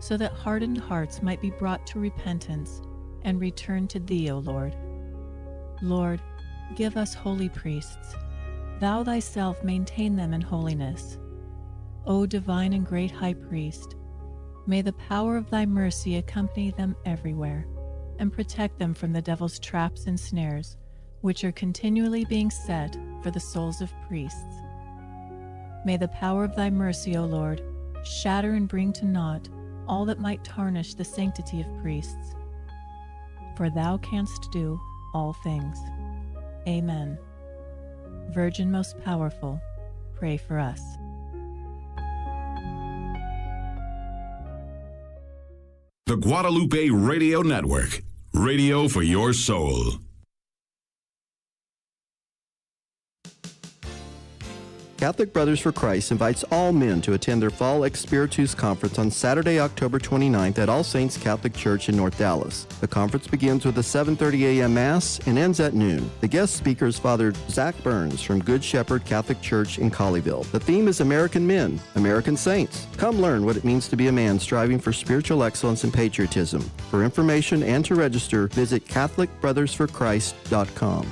so that hardened hearts might be brought to repentance and return to Thee, O Lord. Lord, give us holy priests. Thou Thyself maintain them in holiness. O divine and great High Priest, may the power of Thy mercy accompany them everywhere and protect them from the devil's traps and snares, which are continually being set for the souls of priests. May the power of Thy mercy, O Lord, shatter and bring to naught all that might tarnish the sanctity of priests. For Thou canst do all things. Amen. Virgin most powerful, pray for us. The Guadalupe Radio Network, radio for your soul. Catholic Brothers for Christ invites all men to attend their Fall Ex Spiritus Conference on Saturday, October 29th at All Saints Catholic Church in North Dallas. The conference begins with a 7:30 a.m. Mass and ends at noon. The guest speaker is Father Zach Burns from Good Shepherd Catholic Church in Colleyville. The theme is American Men, American Saints. Come learn what it means to be a man striving for spiritual excellence and patriotism. For information and to register, visit CatholicBrothersForChrist.com.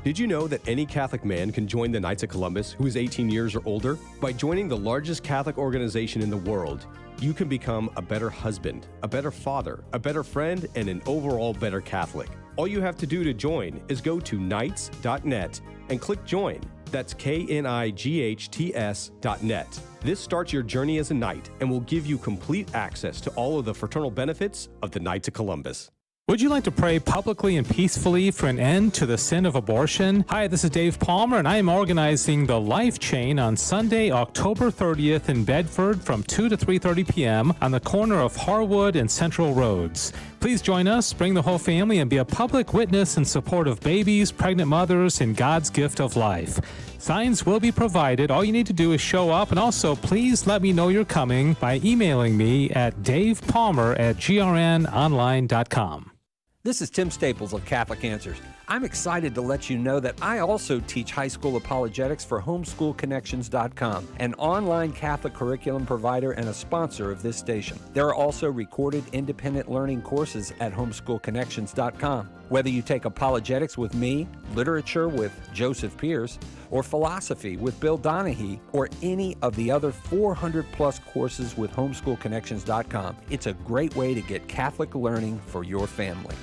Did you know that any Catholic man can join the Knights of Columbus who is 18 years or older? By joining the largest Catholic organization in the world, you can become a better husband, a better father, a better friend, and an overall better Catholic. All you have to do to join is go to knights.net and click join. That's KNIGHTS.net. This starts your journey as a knight and will give you complete access to all of the fraternal benefits of the Knights of Columbus. Would you like to pray publicly and peacefully for an end to the sin of abortion? Hi, this is Dave Palmer, and I am organizing the Life Chain on Sunday, October 30th in Bedford from 2 to 3:30 p.m. on the corner of Harwood and Central Roads. Please join us, bring the whole family, and be a public witness in support of babies, pregnant mothers, and God's gift of life. Signs will be provided. All you need to do is show up, and also please let me know you're coming by emailing me at davepalmer@grnonline.com. This is Tim Staples of Catholic Answers. I'm excited to let you know that I also teach high school apologetics for homeschoolconnections.com, an online Catholic curriculum provider and a sponsor of this station. There are also recorded independent learning courses at homeschoolconnections.com. Whether you take apologetics with me, literature with Joseph Pierce, or philosophy with Bill Donahue, or any of the other 400-plus courses with homeschoolconnections.com, it's a great way to get Catholic learning for your family.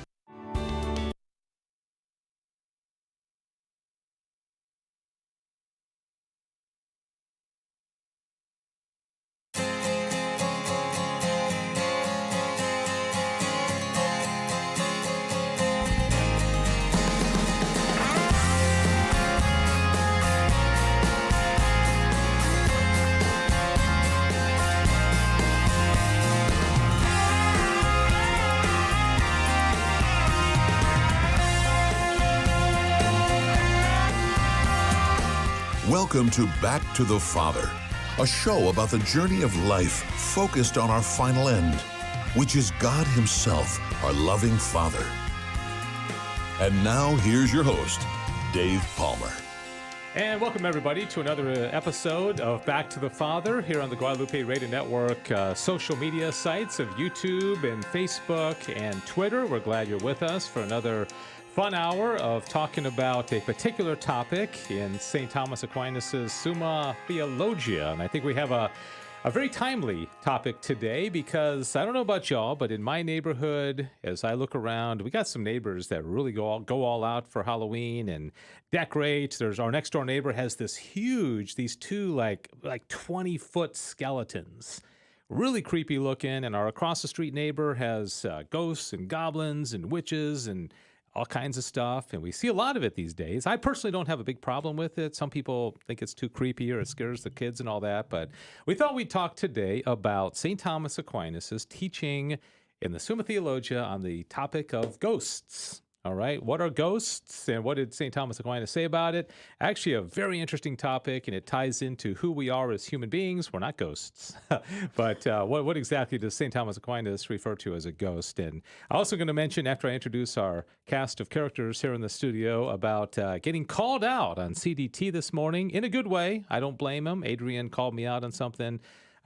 Welcome to Back to the Father, a show about the journey of life focused on our final end, which is God Himself, our loving Father. And now, here's your host, Dave Palmer. And welcome, everybody, to another episode of Back to the Father here on the Guadalupe Radio Network social media sites of YouTube and Facebook and Twitter. We're glad you're with us for another fun hour of talking about a particular topic in St. Thomas Aquinas' Summa Theologia. And I think we have a very timely topic today because I don't know about y'all, but in my neighborhood, as I look around, we got some neighbors that really go all out for Halloween and decorate. There's our next door neighbor has this huge, these two like 20-foot skeletons. Really creepy looking. And our across the street neighbor has ghosts and goblins and witches and all kinds of stuff, and we see a lot of it these days. I personally don't have a big problem with it. Some people think it's too creepy or it scares the kids and all that, but we thought we'd talk today about St. Thomas Aquinas' teaching in the Summa Theologia on the topic of ghosts. All right. What are ghosts and what did St. Thomas Aquinas say about it? Actually, a very interesting topic, and it ties into who we are as human beings. We're not ghosts. But what exactly does St. Thomas Aquinas refer to as a ghost? And I'm also going to mention, after I introduce our cast of characters here in the studio, about getting called out on CDT this morning in a good way. I don't blame him. Adrian called me out on something.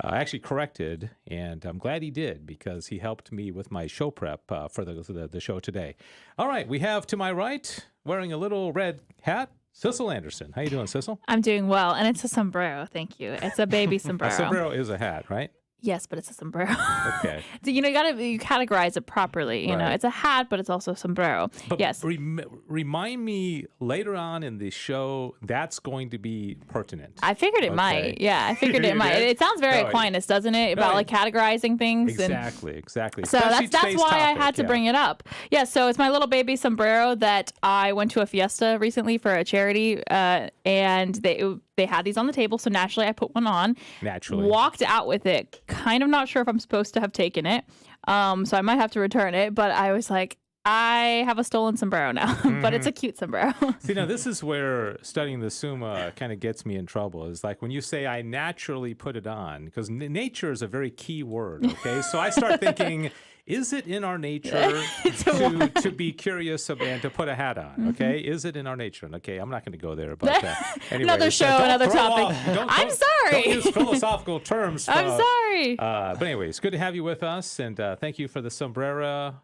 Actually corrected, and I'm glad he did because he helped me with my show prep for the show today. All right, we have to my right, wearing a little red hat, Sissel Anderson. How you doing, Sissel? I'm doing well, and it's a sombrero. Thank you. It's a baby sombrero. A sombrero is a hat, right? Yes, but it's a sombrero. Okay. So, you categorize it properly. You know, Right. it's a hat, but it's also a sombrero. But yes. remind me later on in the show, that's going to be pertinent. I figured it might. Yeah, I figured it might. did? It sounds very No, Aquinas, doesn't it? About right. categorizing things. Exactly. So Especially that's today's why I topic, had to yeah. bring it up. Yeah, so it's my little baby sombrero that I went to a fiesta recently for a charity, and they had these on the table, so naturally I put one on. Naturally. Walked out with it. Kind of not sure if I'm supposed to have taken it, so I might have to return it. But I was like, I have a stolen sombrero now, but it's a cute sombrero. See, now this is where studying the Summa kind of gets me in trouble. Is like when you say I naturally put it on, because nature is a very key word, okay? So I start thinking, is it in our nature to be curious and to put a hat on, okay? Is it in our nature? Okay, I'm not going to go there. But anyway, Another show, another topic. I'm sorry. Don't use philosophical terms. I'm sorry. But anyway, it's good to have you with us, and thank you for the sombrero.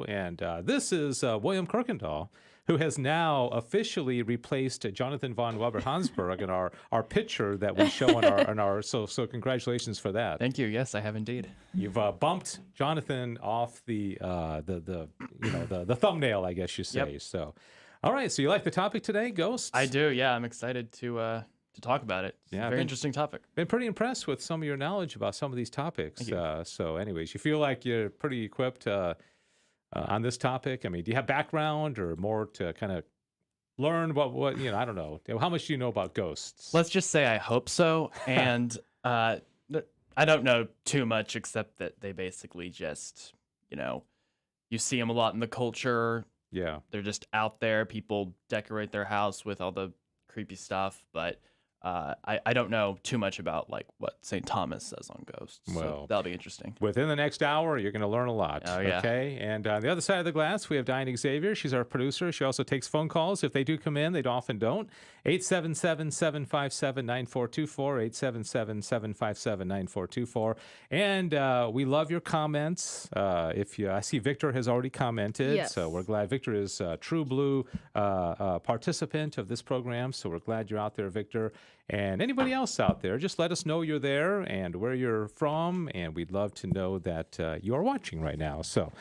And this is William Kirkendall, who has now officially replaced Jonathan von Weber-Hansberg in our picture that we show in our so congratulations for that. Thank you. Yes, I have indeed. You've bumped Jonathan off the thumbnail, I guess you say. Yep. So, all right. So you like the topic today, ghosts? I do. Yeah, I'm excited to talk about it. It's Yeah, a very interesting topic. Been pretty impressed with some of your knowledge about some of these topics. Thank you. So, anyways, you feel like you're pretty equipped on this topic? I mean, do you have background or more to kind of learn what I don't know. How much do you know about ghosts? Let's just say I hope so. And I don't know too much except that they basically just, you see them a lot in the culture. Yeah. They're just out there. People decorate their house with all the creepy stuff, but I don't know too much about like what St. Thomas says on ghosts. Well, so that'll be interesting. Within the next hour, you're going to learn a lot. Oh, yeah. Okay. And on the other side of the glass, we have Diane Xavier. She's our producer. She also takes phone calls. If they do come in, they often don't. 877-757-9424, 877-757-9424. And we love your comments. I see Victor has already commented. Yes. So we're glad. Victor is a true blue participant of this program. So we're glad you're out there, Victor. And anybody else out there, just let us know you're there and where you're from, and we'd love to know that you are watching right now. So,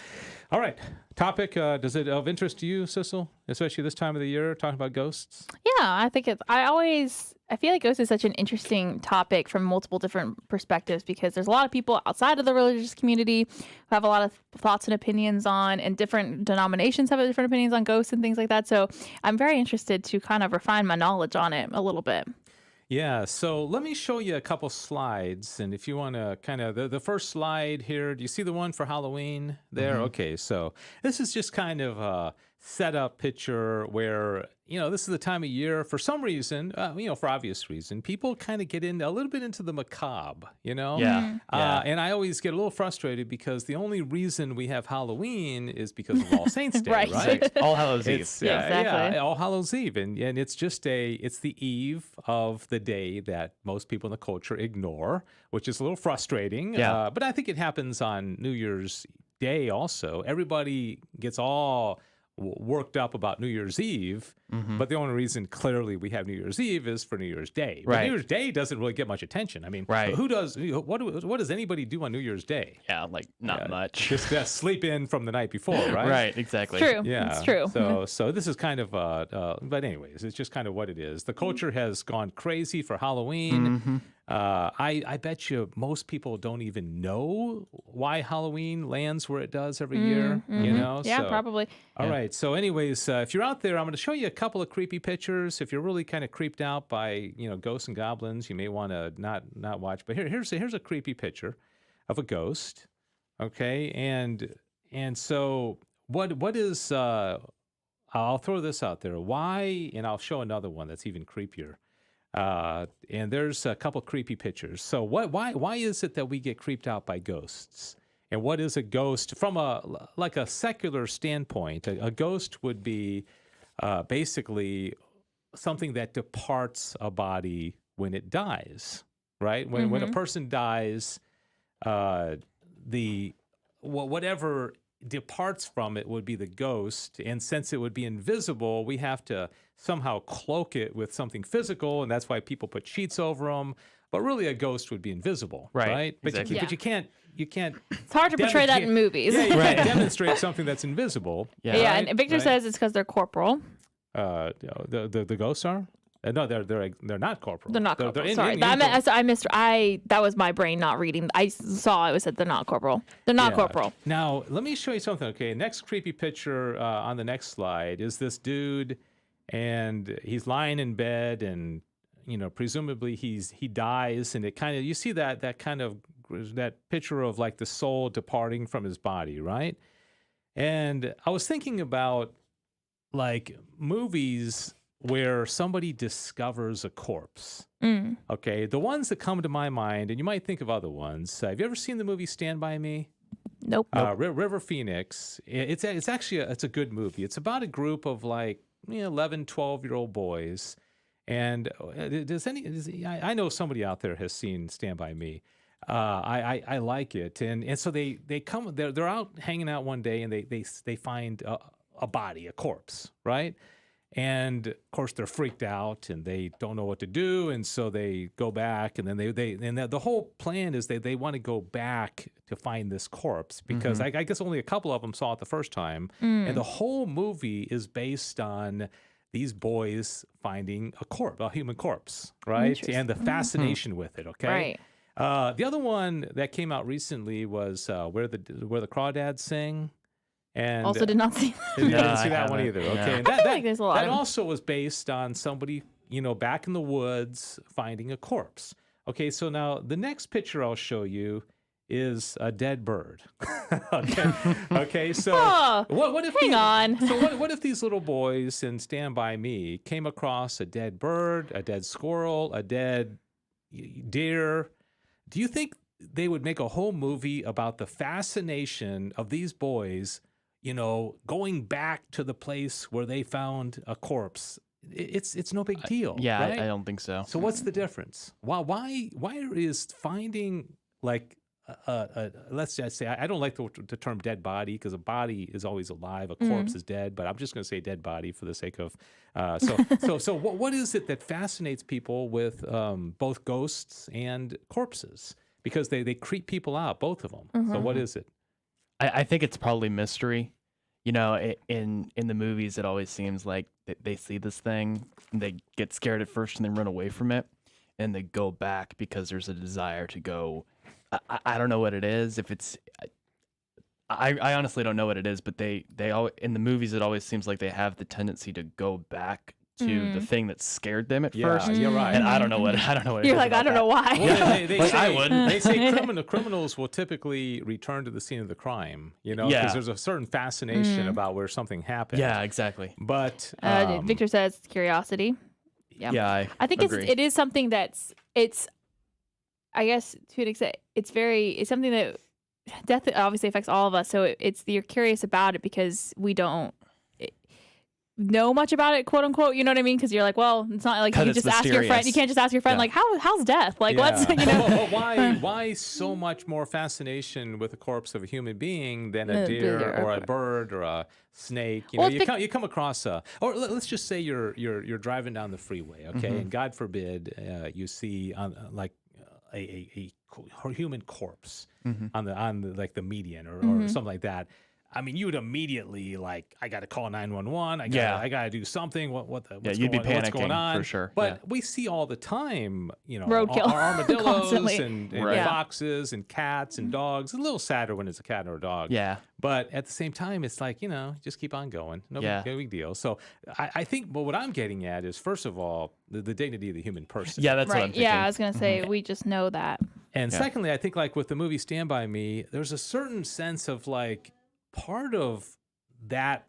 all right, topic, does it of interest to you, Sissel, especially this time of the year, talking about ghosts? Yeah, I think I feel like ghosts is such an interesting topic from multiple different perspectives because there's a lot of people outside of the religious community who have a lot of thoughts and opinions on, and different denominations have different opinions on ghosts and things like that. So I'm very interested to kind of refine my knowledge on it a little bit. Yeah, so let me show you a couple slides, and if you want to kind of, the first slide here, do you see the one for Halloween there? Mm-hmm. Okay, so this is just kind of a setup picture where, this is the time of year, for some reason, for obvious reason, people kind of get a little bit into the macabre, Yeah. And I always get a little frustrated because the only reason we have Halloween is because of All Saints Day, right? All Hallows Eve. Exactly. All Hallows Eve, and it's just it's the eve of the day that most people in the culture ignore, which is a little frustrating. Yeah. But I think it happens on New Year's Day also. Everybody gets all worked up about New Year's Eve, but the only reason clearly we have New Year's Eve is for New Year's Day. But Right. New Year's Day doesn't really get much attention. I mean, Right. what does anybody do on New Year's Day? Yeah, like not much. Just sleep in from the night before, right? Right, exactly. True. Yeah, It's true. So this is kind of, but anyways, it's just kind of what it is. The culture has gone crazy for Halloween. I bet you most people don't even know why Halloween lands where it does every year. Yeah, So- probably. All right. So, anyways, if you're out there, I'm going to show you a couple of creepy pictures. If you're really kind of creeped out by ghosts and goblins, you may want to not watch. But here's a creepy picture of a ghost. Okay, and so what is? I'll throw this out there. Why? And I'll show another one that's even creepier. And there's a couple creepy pictures. So why is it that we get creeped out by ghosts? And what is a ghost from a secular standpoint? A ghost would be basically something that departs a body when it dies, right? When a person dies, whatever departs from it would be the ghost. And since it would be invisible, we have to somehow cloak it with something physical, and that's why people put sheets over them. But really, a ghost would be invisible, right? But Exactly. but you can't. It's hard to portray that in movies. Yeah, you can't demonstrate something that's invisible. Yeah, right? and Victor says it's because they're corporal. The ghosts are. No, they're not corporal. They're not corporal. They're Sorry, that was my brain not reading. I saw it said they're not corporal. They're not corporal. Now let me show you something. Okay, next creepy picture on the next slide is this dude, and he's lying in bed, and presumably he dies, and it kind of you see that picture of like the soul departing from his body, right? And I was thinking about like movies where somebody discovers a corpse. Okay, the ones that come to my mind, and you might think of other ones. Have you ever seen the movie Stand By Me? Nope. River Phoenix. It's actually a good movie. It's about a group of like 11, 12-year-old boys. And I know somebody out there has seen Stand By Me. I like it, and so they come. They're out hanging out one day, and they find a body, a corpse, right? And of course they're freaked out and they don't know what to do, and so they go back, and then the whole plan is they want to go back to find this corpse because I guess only a couple of them saw it the first time, and the whole movie is based on these boys finding a human corpse, right? And the fascination with it. Okay, right. The other one that came out recently was where the crawdads sing. And Also did not see that. didn't see that one either. Okay, Yeah. and I feel like there's a lot that of- also was based on somebody back in the woods finding a corpse. Okay, so now the next picture I'll show you is a dead bird. Okay. So what if what if these little boys in Stand By Me came across a dead bird, a dead squirrel, a dead deer? Do you think they would make a whole movie about the fascination of these boys, going back to the place where they found a corpse? It's no big deal. Yeah, right? I don't think so. So what's the difference? Why is finding like let's just say I don't like the term dead body because a body is always alive, a corpse is dead, but I'm just going to say dead body for the sake of so what is it that fascinates people with both ghosts and corpses? Because they creep people out, both of them. So what is it? I think it's probably mystery. In the movies, it always seems like they see this thing, and they get scared at first, and they run away from it, and they go back because there's a desire to go. I don't know what it is. If it's, I honestly don't know what it is. But they all in the movies, it always seems like they have the tendency to go back to the thing that scared them at first. You're right. And I don't know what it You're is like, I don't know why. Well, they say, I wouldn't. They say criminals will typically return to the scene of the crime, because there's a certain fascination about where something happened. Yeah, exactly. But Victor says curiosity. Yeah, I think agree. it is something it's I guess to an extent it's something that death obviously affects all of us. So you're curious about it because we don't know much about it, quote unquote. You know what I mean? Because you're like, well, it's not like you can just ask your friend. You can't just ask your friend like, how's death? Like, let's But why so much more fascination with the corpse of a human being than a deer or a bird or a snake? You come across or let's just say you're driving down the freeway, okay, and God forbid you see like a human corpse on the like the median or something like that. I mean, you would immediately I got to call 911. I got to do something. What's going on? For sure. But we see all the time, roadkill armadillos and foxes and cats and dogs. It's a little sadder when it's a cat or a dog. Yeah. But at the same time, it's like, just keep on going. No big deal. So I think, what I'm getting at is, first of all, the dignity of the human person. Yeah, that's what I'm thinking. Yeah, I was going to say, we just know that. And secondly, I think with the movie Stand By Me, there's a certain sense of part of that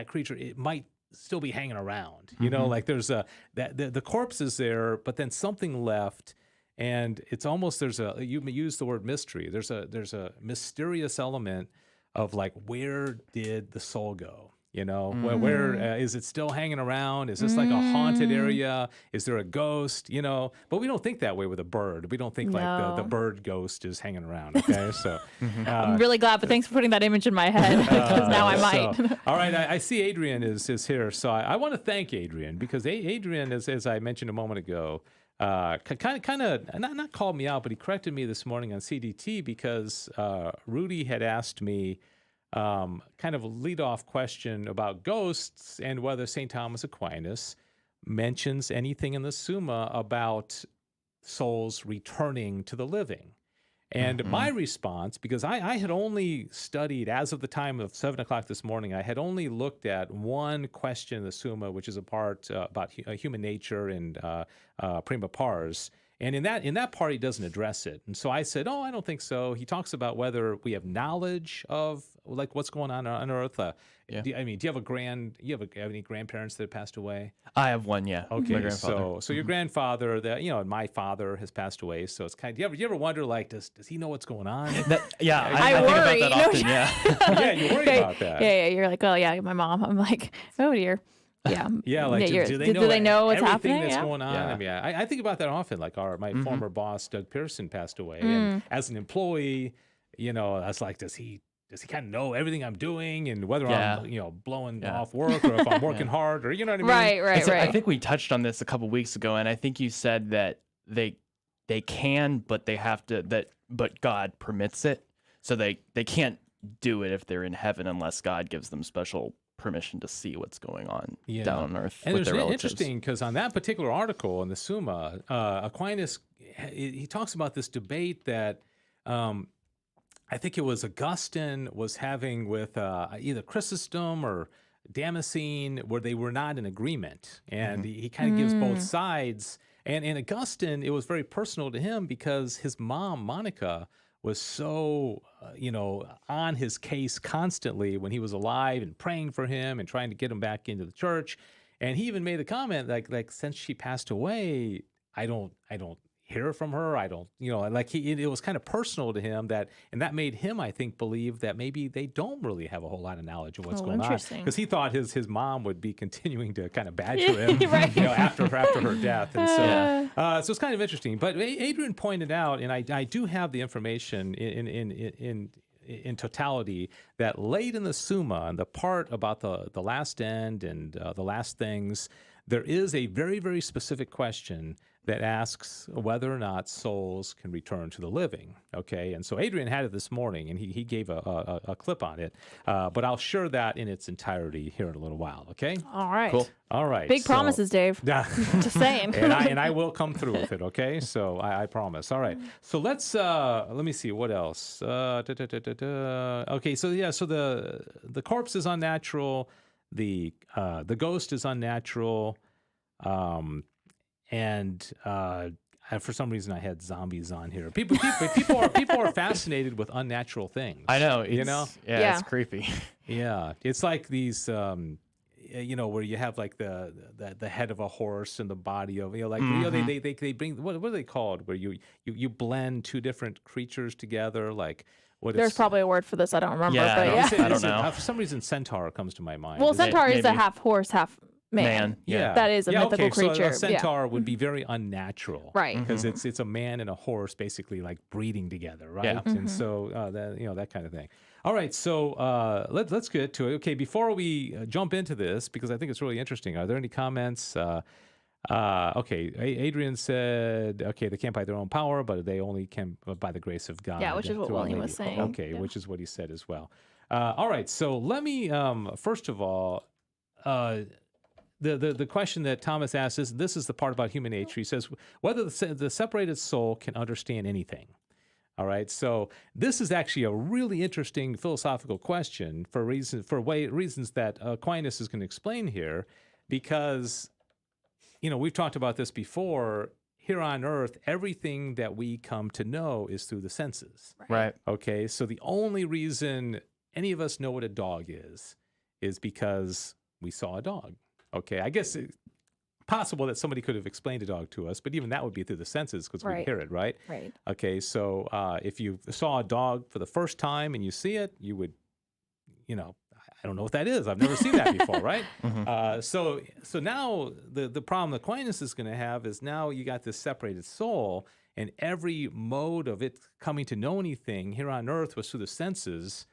creature, it might still be hanging around. You know, like there's the corpse is there, but then something left. And it's almost, you use the word mystery. There's a mysterious element of like, where did the soul go? You know, where is it still hanging around? Is this like a haunted area? Is there a ghost? You know, but we don't think that way with a bird. We don't think like the bird ghost is hanging around. Okay, so I'm really glad, but thanks for putting that image in my head because now I might. So, all right, I see Adrian is here, so I want to thank Adrian because Adrian, as I mentioned a moment ago, kind of not called me out, but he corrected me this morning on CDT because Rudy had asked me kind of a lead-off question about ghosts and whether St. Thomas Aquinas mentions anything in the Summa about souls returning to the living. And my response, because I had only studied, as of the time of 7 o'clock this morning, I had only looked at one question in the Summa, which is a part about human nature and prima pars. And in that part, he doesn't address it. And so I said, I don't think so. He talks about whether we have knowledge of like what's going on Earth. Do you have any grandparents that have passed away? I have one, yeah. Okay, my grandfather. so your grandfather, and my father has passed away. So it's kind of, do you ever wonder, like, does he know what's going on? I I think worry. about that often, yeah. Yeah, you worry about that. Yeah. You're like, oh yeah, my mom. I'm like, oh dear. Yeah. Yeah, like do they know what's everything happening? that's Yeah. going on? Yeah. I mean, I think about that often. Like my former boss, Doug Pearson, passed away, and as an employee, I was like, does he kind of know everything I'm doing and whether I'm blowing off work or if I'm working hard or you know what I mean? Right. I think we touched on this a couple weeks ago, and I think you said that they can, but they have to but God permits it, so they can't do it if they're in heaven unless God gives them special permission to see what's going on down on Earth and with their relatives. Interesting because on that particular article in the Summa, Aquinas he talks about this debate that I think it was Augustine was having with either Chrysostom or Damascene, where they were not in agreement, and he kind of gives both sides. And Augustine, it was very personal to him because his mom Monica was so, on his case constantly when he was alive and praying for him and trying to get him back into the church. And he even made the comment like since she passed away, I don't hear from her. I don't, it was kind of personal to him and that made him, I think, believe that maybe they don't really have a whole lot of knowledge of what's going on. Because he thought his mom would be continuing to kind of badger him, after her death. And so it's kind of interesting. But Adrian pointed out, and I do have the information in totality, that late in the Summa, and the part about the last end and the last things, there is a very, very specific question that asks whether or not souls can return to the living. Okay, and so Adrian had it this morning, and he gave a clip on it, but I'll share that in its entirety here in a little while. Okay. All right. Cool. All right. Big promises, Dave. Just saying. and I will come through with it. Okay. So I promise. All right. So let me see what else. Okay. So yeah. So the corpse is unnatural. The ghost is unnatural. And for some reason, I had zombies on here. People are fascinated with unnatural things. I know. Yeah, it's creepy. Yeah, it's like these, where you have like the head of a horse and the body of, they bring what are they called? Where you blend two different creatures together, like. There's probably a word for this. I don't remember. Yeah, but I don't know. For some reason, centaur comes to my mind. Well, centaur is a half horse, half man. Yeah, that is a mythical creature. So a centaur would be very unnatural, right? Because it's a man and a horse basically like breeding together, right? Yeah. And so that kind of thing. All right, so let's get to it. Okay, before we jump into this, because I think it's really interesting. Are there any comments? Okay, Adrian said, okay, they can't by their own power, but they only can by the grace of God. Yeah, which is what William was saying. Okay, which is what he said as well. All right, so let me first of all. The question that Thomas asks is, this is the part about human nature. He says, whether the separated soul can understand anything. All right, so this is actually a really interesting philosophical question for reasons that Aquinas is going to explain here, because, we've talked about this before. Here on Earth, everything that we come to know is through the senses. Right. Okay, so the only reason any of us know what a dog is is because we saw a dog. Okay, I guess it's possible that somebody could have explained a dog to us, but even that would be through the senses because we hear it, right? Right. Okay, so if you saw a dog for the first time and you see it, you would, I don't know what that is. I've never seen that before, right? So now the problem Aquinas is going to have is now you got this separated soul, and every mode of it coming to know anything here on earth was through the senses,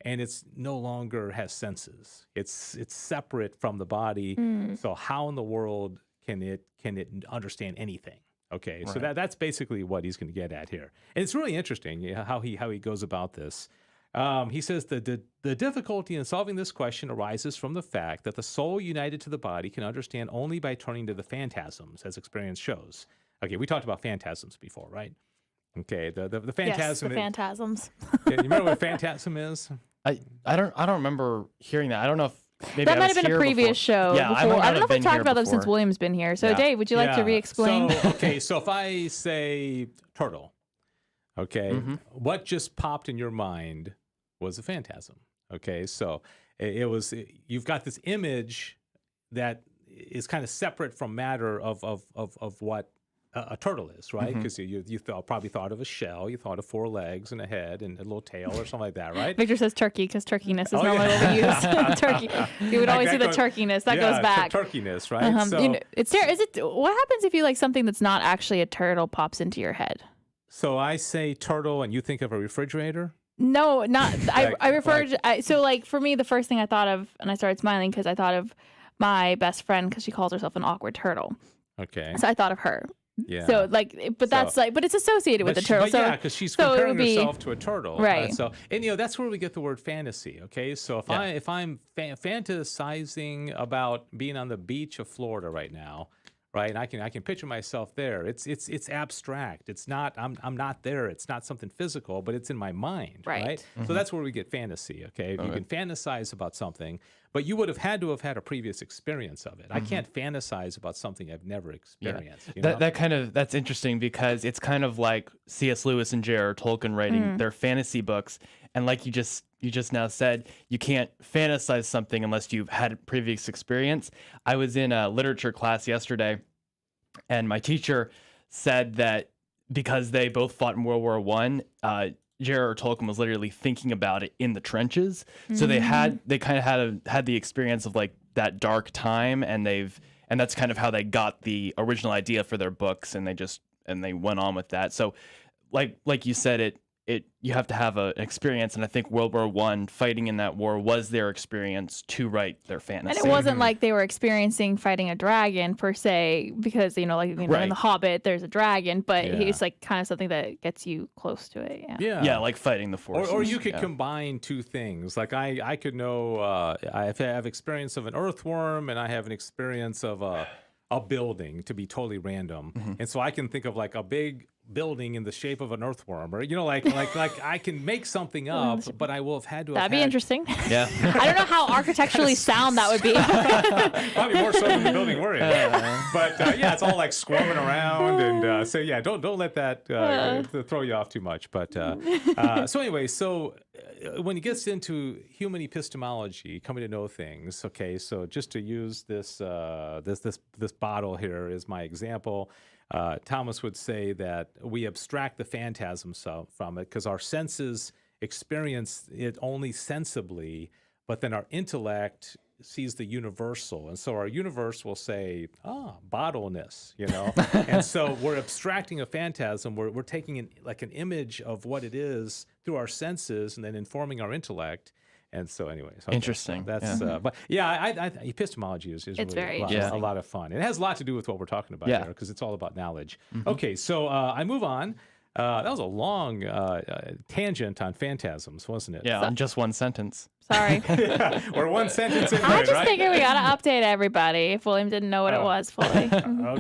and it's no longer has senses. It's separate from the body. So how in the world can it understand anything? Okay, so that's basically what he's going to get at here, and it's really interesting how he goes about this. He says the difficulty in solving this question arises from the fact that the soul united to the body can understand only by turning to the phantasms, as experience shows. Okay, we talked about phantasms before, right? Okay, the phantasm. Yes, the phantasms. You remember what a phantasm is? I don't remember hearing that. I don't know if maybe That I might was have been a here previous before. show. Yeah, before. I don't know if we talked about them since before. William's been here. So, Yeah. Dave, would you like to re-explain? So if I say turtle, okay, what just popped in your mind was a phantasm. Okay, so you've got this image that is kind of separate from matter of what a turtle is, right? Because you probably thought of a shell, you thought of 4 legs and a head and a little tail or something like that, right? Victor says turkey because turkeyness is normally what we use. Turkey. You would always see the turkeyness. That goes back. Turkeyness, right? So, what happens if you like something that's not actually a turtle pops into your head? so I say turtle and you think of a refrigerator? No, not. I referred. So like for me, the first thing I thought of, and I started smiling because I thought of my best friend because she calls herself an awkward turtle. Okay. So I thought of her. Yeah. So but it's associated with the turtle. But yeah, because she's so it comparing would be, herself to a turtle, right? So that's where we get the word fantasy. Okay, so if I'm fantasizing about being on the beach of Florida right now, right, and I can picture myself there. It's abstract. It's not. I'm not there. It's not something physical, but it's in my mind, right? So that's where we get fantasy. Okay, you can fantasize about something, but you would have had to have had a previous experience of it. I can't fantasize about something I've never experienced. You know? That's interesting because it's kind of like C.S. Lewis and J.R.R. Tolkien writing their fantasy books, and like you just now said, you can't fantasize something unless you've had previous experience. I was in a literature class yesterday, and my teacher said that because they both fought in World War I, J.R.R. Tolkien was literally thinking about it in the trenches. So they kind of had the experience of like that dark time, and that's kind of how they got the original idea for their books, and they went on with that. So like you said, you have to have an experience, and I think World War I, fighting in that war, was their experience to write their fantasy. And it wasn't like they were experiencing fighting a dragon per se, because in The Hobbit there's a dragon, but it's like kind of something that gets you close to it. Yeah, like fighting the forces. Or you could combine two things. Like I could know I have experience of an earthworm, and I have an experience of a building, to be totally random, and so I can think of like a big building in the shape of an earthworm, or like I can make something up, but I will have had to. That'd be interesting. Yeah. I don't know how architecturally sound that would be. Probably more so than the building we're in. But it's all like squirming around, and so don't let that throw you off too much. But so anyway, when it gets into human epistemology, coming to know things. Okay, so just to use this bottle here is my example. Thomas would say that we abstract the phantasm from it because our senses experience it only sensibly, but then our intellect sees the universal. And so our universe will say, bottleness, and so we're abstracting a phantasm. We're taking an image of what it is through our senses and then informing our intellect. And so, anyways, interesting. That's but I epistemology is really a lot of fun. It has a lot to do with what we're talking about here because it's all about knowledge. Okay, so I move on. That was a long tangent on phantasms, wasn't it? Yeah, on just one sentence. Sorry. We're one sentence in I there, just figured we gotta update everybody if William didn't know what it was fully.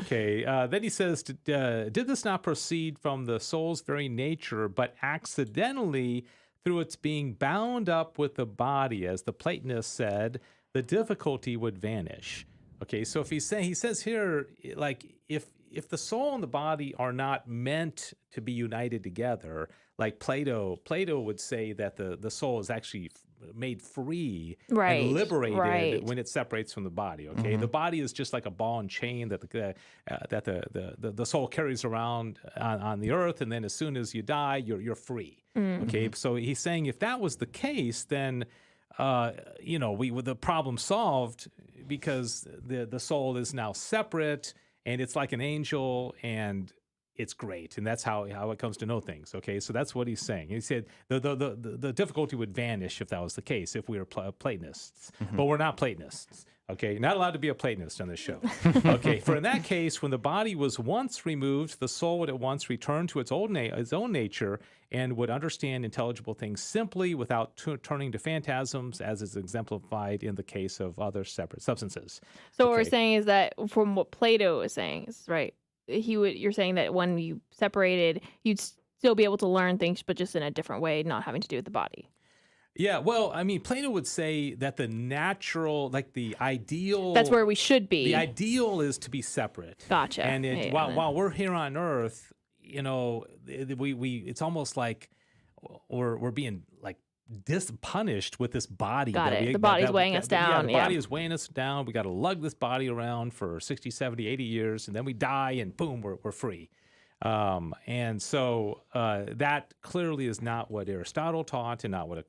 Okay. Then he says, did this not proceed from the soul's very nature, but accidentally through its being bound up with the body, as the Platonist said, the difficulty would vanish. Okay, so if he says here, like if the soul and the body are not meant to be united together, like Plato would say that the soul is actually made free Right, and liberated right. when it separates from the body. Okay, the body is just like a ball and chain that the soul carries around on the earth, and then as soon as you die, you're free. Okay, so he's saying if that was the case, then the problem solved, because the soul is now separate and it's like an angel and it's great. And that's how it comes to know things. Okay, so that's what he's saying. He said the difficulty would vanish if that was the case, if we were Platonists, but we're not Platonists. Okay, you're not allowed to be a Platonist on this show. Okay, for in that case, when the body was once removed, the soul would at once return to its own nature and would understand intelligible things simply without turning to phantasms, as is exemplified in the case of other separate substances. So what we're saying is that from what Plato is saying is right. You're saying that when you separated, you'd still be able to learn things, but just in a different way, not having to do with the body. Yeah, well, I mean, Plato would say that the natural, like the ideal... That's where we should be. The ideal is to be separate. Gotcha. And while we're here on Earth, it's almost like we're being like punished with this body. Got it. The body's weighing us down. Yeah, the body is weighing us down. We got to lug this body around for 60, 70, 80 years, and then we die, and boom, we're free. And so that clearly is not what Aristotle taught, and not what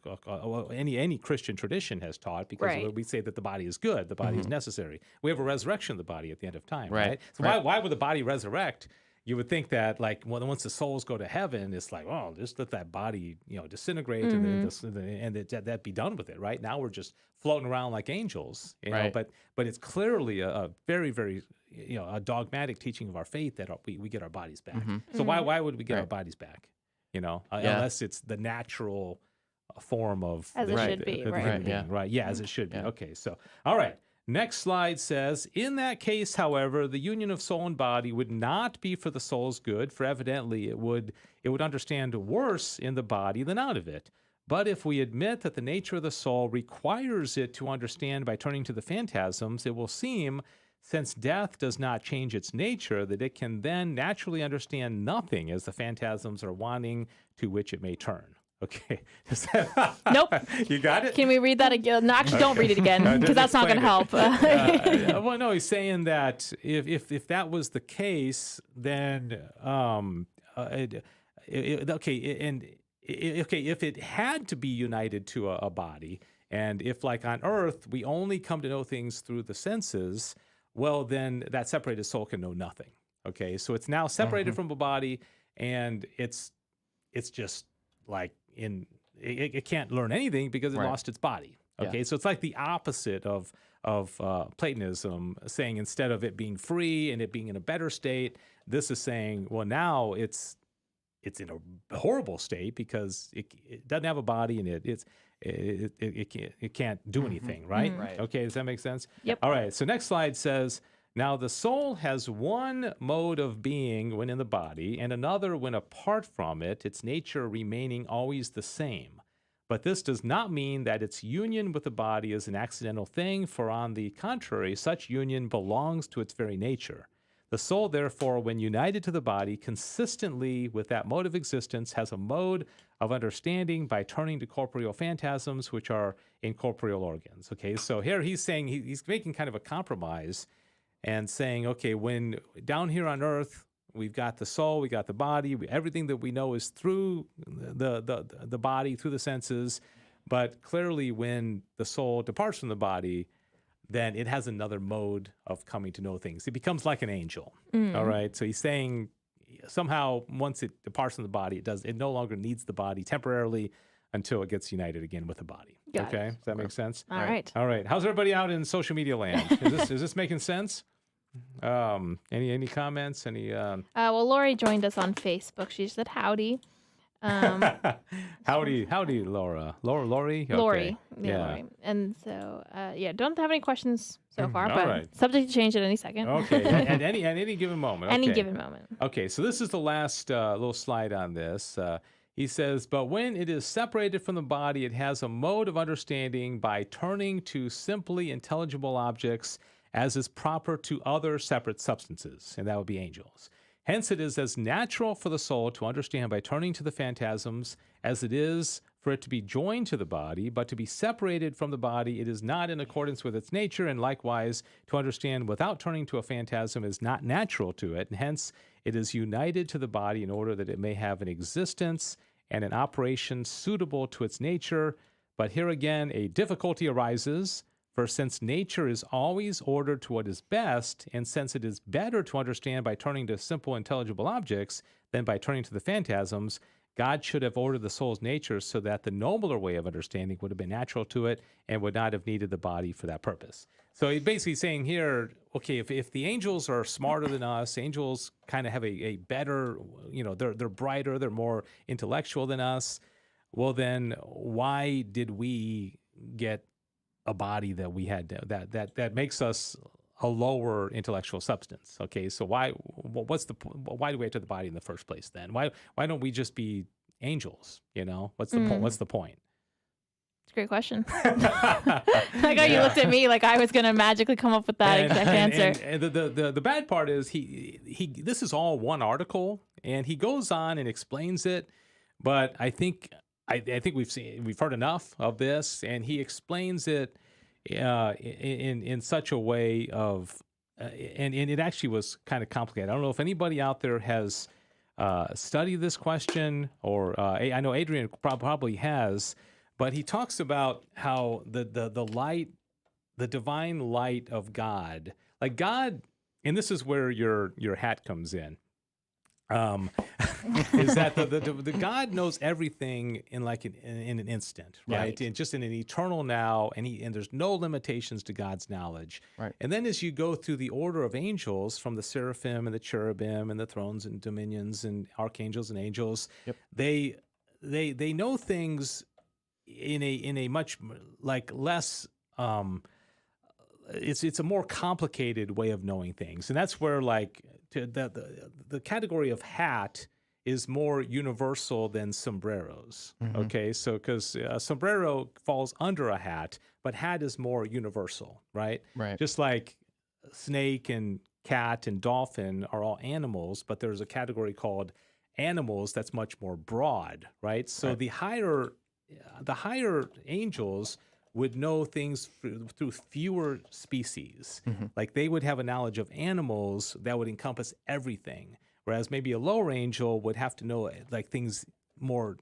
any Christian tradition has taught, because we say that the body is good, the body is necessary. We have a resurrection of the body at the end of time, right? So why would the body resurrect? You would think that, like, once the souls go to heaven, it's like, oh, just let that body, disintegrate and that be done with it, right? Now we're just floating around like angels, know. But it's clearly a very, very, a dogmatic teaching of our faith that we get our bodies back. So why would we get our bodies back? Unless it's the natural form of as it should be, right? Yeah, as it should be. Okay, so all right. Next slide says, in that case, however, the union of soul and body would not be for the soul's good, for evidently it would understand worse in the body than out of it. But if we admit that the nature of the soul requires it to understand by turning to the phantasms, it will seem, since death does not change its nature, that it can then naturally understand nothing as the phantasms are wanting to which it may turn. Okay. Nope. You got it? Can we read that again? No, actually, don't read it again, because that's not going to help. Well, no, he's saying that if that was the case, then if it had to be united to a body, and if, like on Earth, we only come to know things through the senses, well, then that separated soul can know nothing. Okay, so it's now separated from a body, and it's just like it can't learn anything because it lost its body. Okay, so it's like the opposite of Platonism, saying instead of it being free and it being in a better state, this is saying, well, now it's in a horrible state because it doesn't have a body, and it can't do anything, right? Right. Okay, does that make sense? Yep. All right, so next slide says, now the soul has one mode of being when in the body, and another when apart from it, its nature remaining always the same. But this does not mean that its union with the body is an accidental thing, for on the contrary, such union belongs to its very nature. The soul, therefore, when united to the body, consistently with that mode of existence, has a mode of understanding by turning to corporeal phantasms, which are incorporeal organs. Okay, so here he's saying, he's making kind of a compromise and saying, okay, when down here on Earth, we've got the soul, we got the body, everything that we know is through the body, through the senses, but clearly when the soul departs from the body, then it has another mode of coming to know things. It becomes like an angel, all right? So he's saying somehow once it departs from the body, it no longer needs the body temporarily until it gets united again with the body. Got okay, it. does that make sense? All right. All right. How's everybody out in social media land? Is this making sense? Any comments? Well, Lori joined us on Facebook. She said howdy. Howdy, Laura. Lori? Okay. Lori. Yeah. Lori. And so, don't have any questions so far, all but right. subject to change at any second. Okay, at any given moment. Any Okay. given moment. Okay, so this is the last little slide on this. He says, but when it is separated from the body, it has a mode of understanding by turning to simply intelligible objects as is proper to other separate substances, and that would be angels. Hence, it is as natural for the soul to understand by turning to the phantasms as it is for it to be joined to the body, but to be separated from the body, it is not in accordance with its nature, and likewise, to understand without turning to a phantasm is not natural to it, and hence it is united to the body in order that it may have an existence and an operation suitable to its nature. But here again, a difficulty arises, for since nature is always ordered to what is best, and since it is better to understand by turning to simple intelligible objects than by turning to the phantasms, God should have ordered the soul's nature so that the nobler way of understanding would have been natural to it and would not have needed the body for that purpose. So he's basically saying here, okay, if the angels are smarter than us, angels kind of have a better, they're brighter, they're more intellectual than us, well then why did we get a body that we had that makes us a lower intellectual substance? Okay, so why do we have to the body in the first place then? Why don't we just be angels? What's the point? What's the point? It's a great question. Like how you looked at me like I was going to magically come up with that exact answer. And the bad part is he this is all one article, and he goes on and explains it, but I think we've heard enough of this, and he explains it in such a way of, and it actually was kind of complicated. I don't know if anybody out there has studied this question, or I know Adrian probably has, but he talks about how the light, the divine light of God, like God, and this is where your hat comes in. Is that the God knows everything in an instant, right? And just in an eternal now, and there's no limitations to God's knowledge. Right. And then as you go through the order of angels, from the seraphim and the cherubim and the thrones and dominions and archangels and angels, they know things in a much less. It's a more complicated way of knowing things, and that's where the category of hat is more universal than sombreros. Mm-hmm. Okay, so because a sombrero falls under a hat, but hat is more universal, right? Right. Just like snake and cat and dolphin are all animals, but there's a category called animals that's much more broad, right? So the higher angels would know things through fewer species. Mm-hmm. Like they would have a knowledge of animals that would encompass everything, whereas maybe a lower angel would have to know things more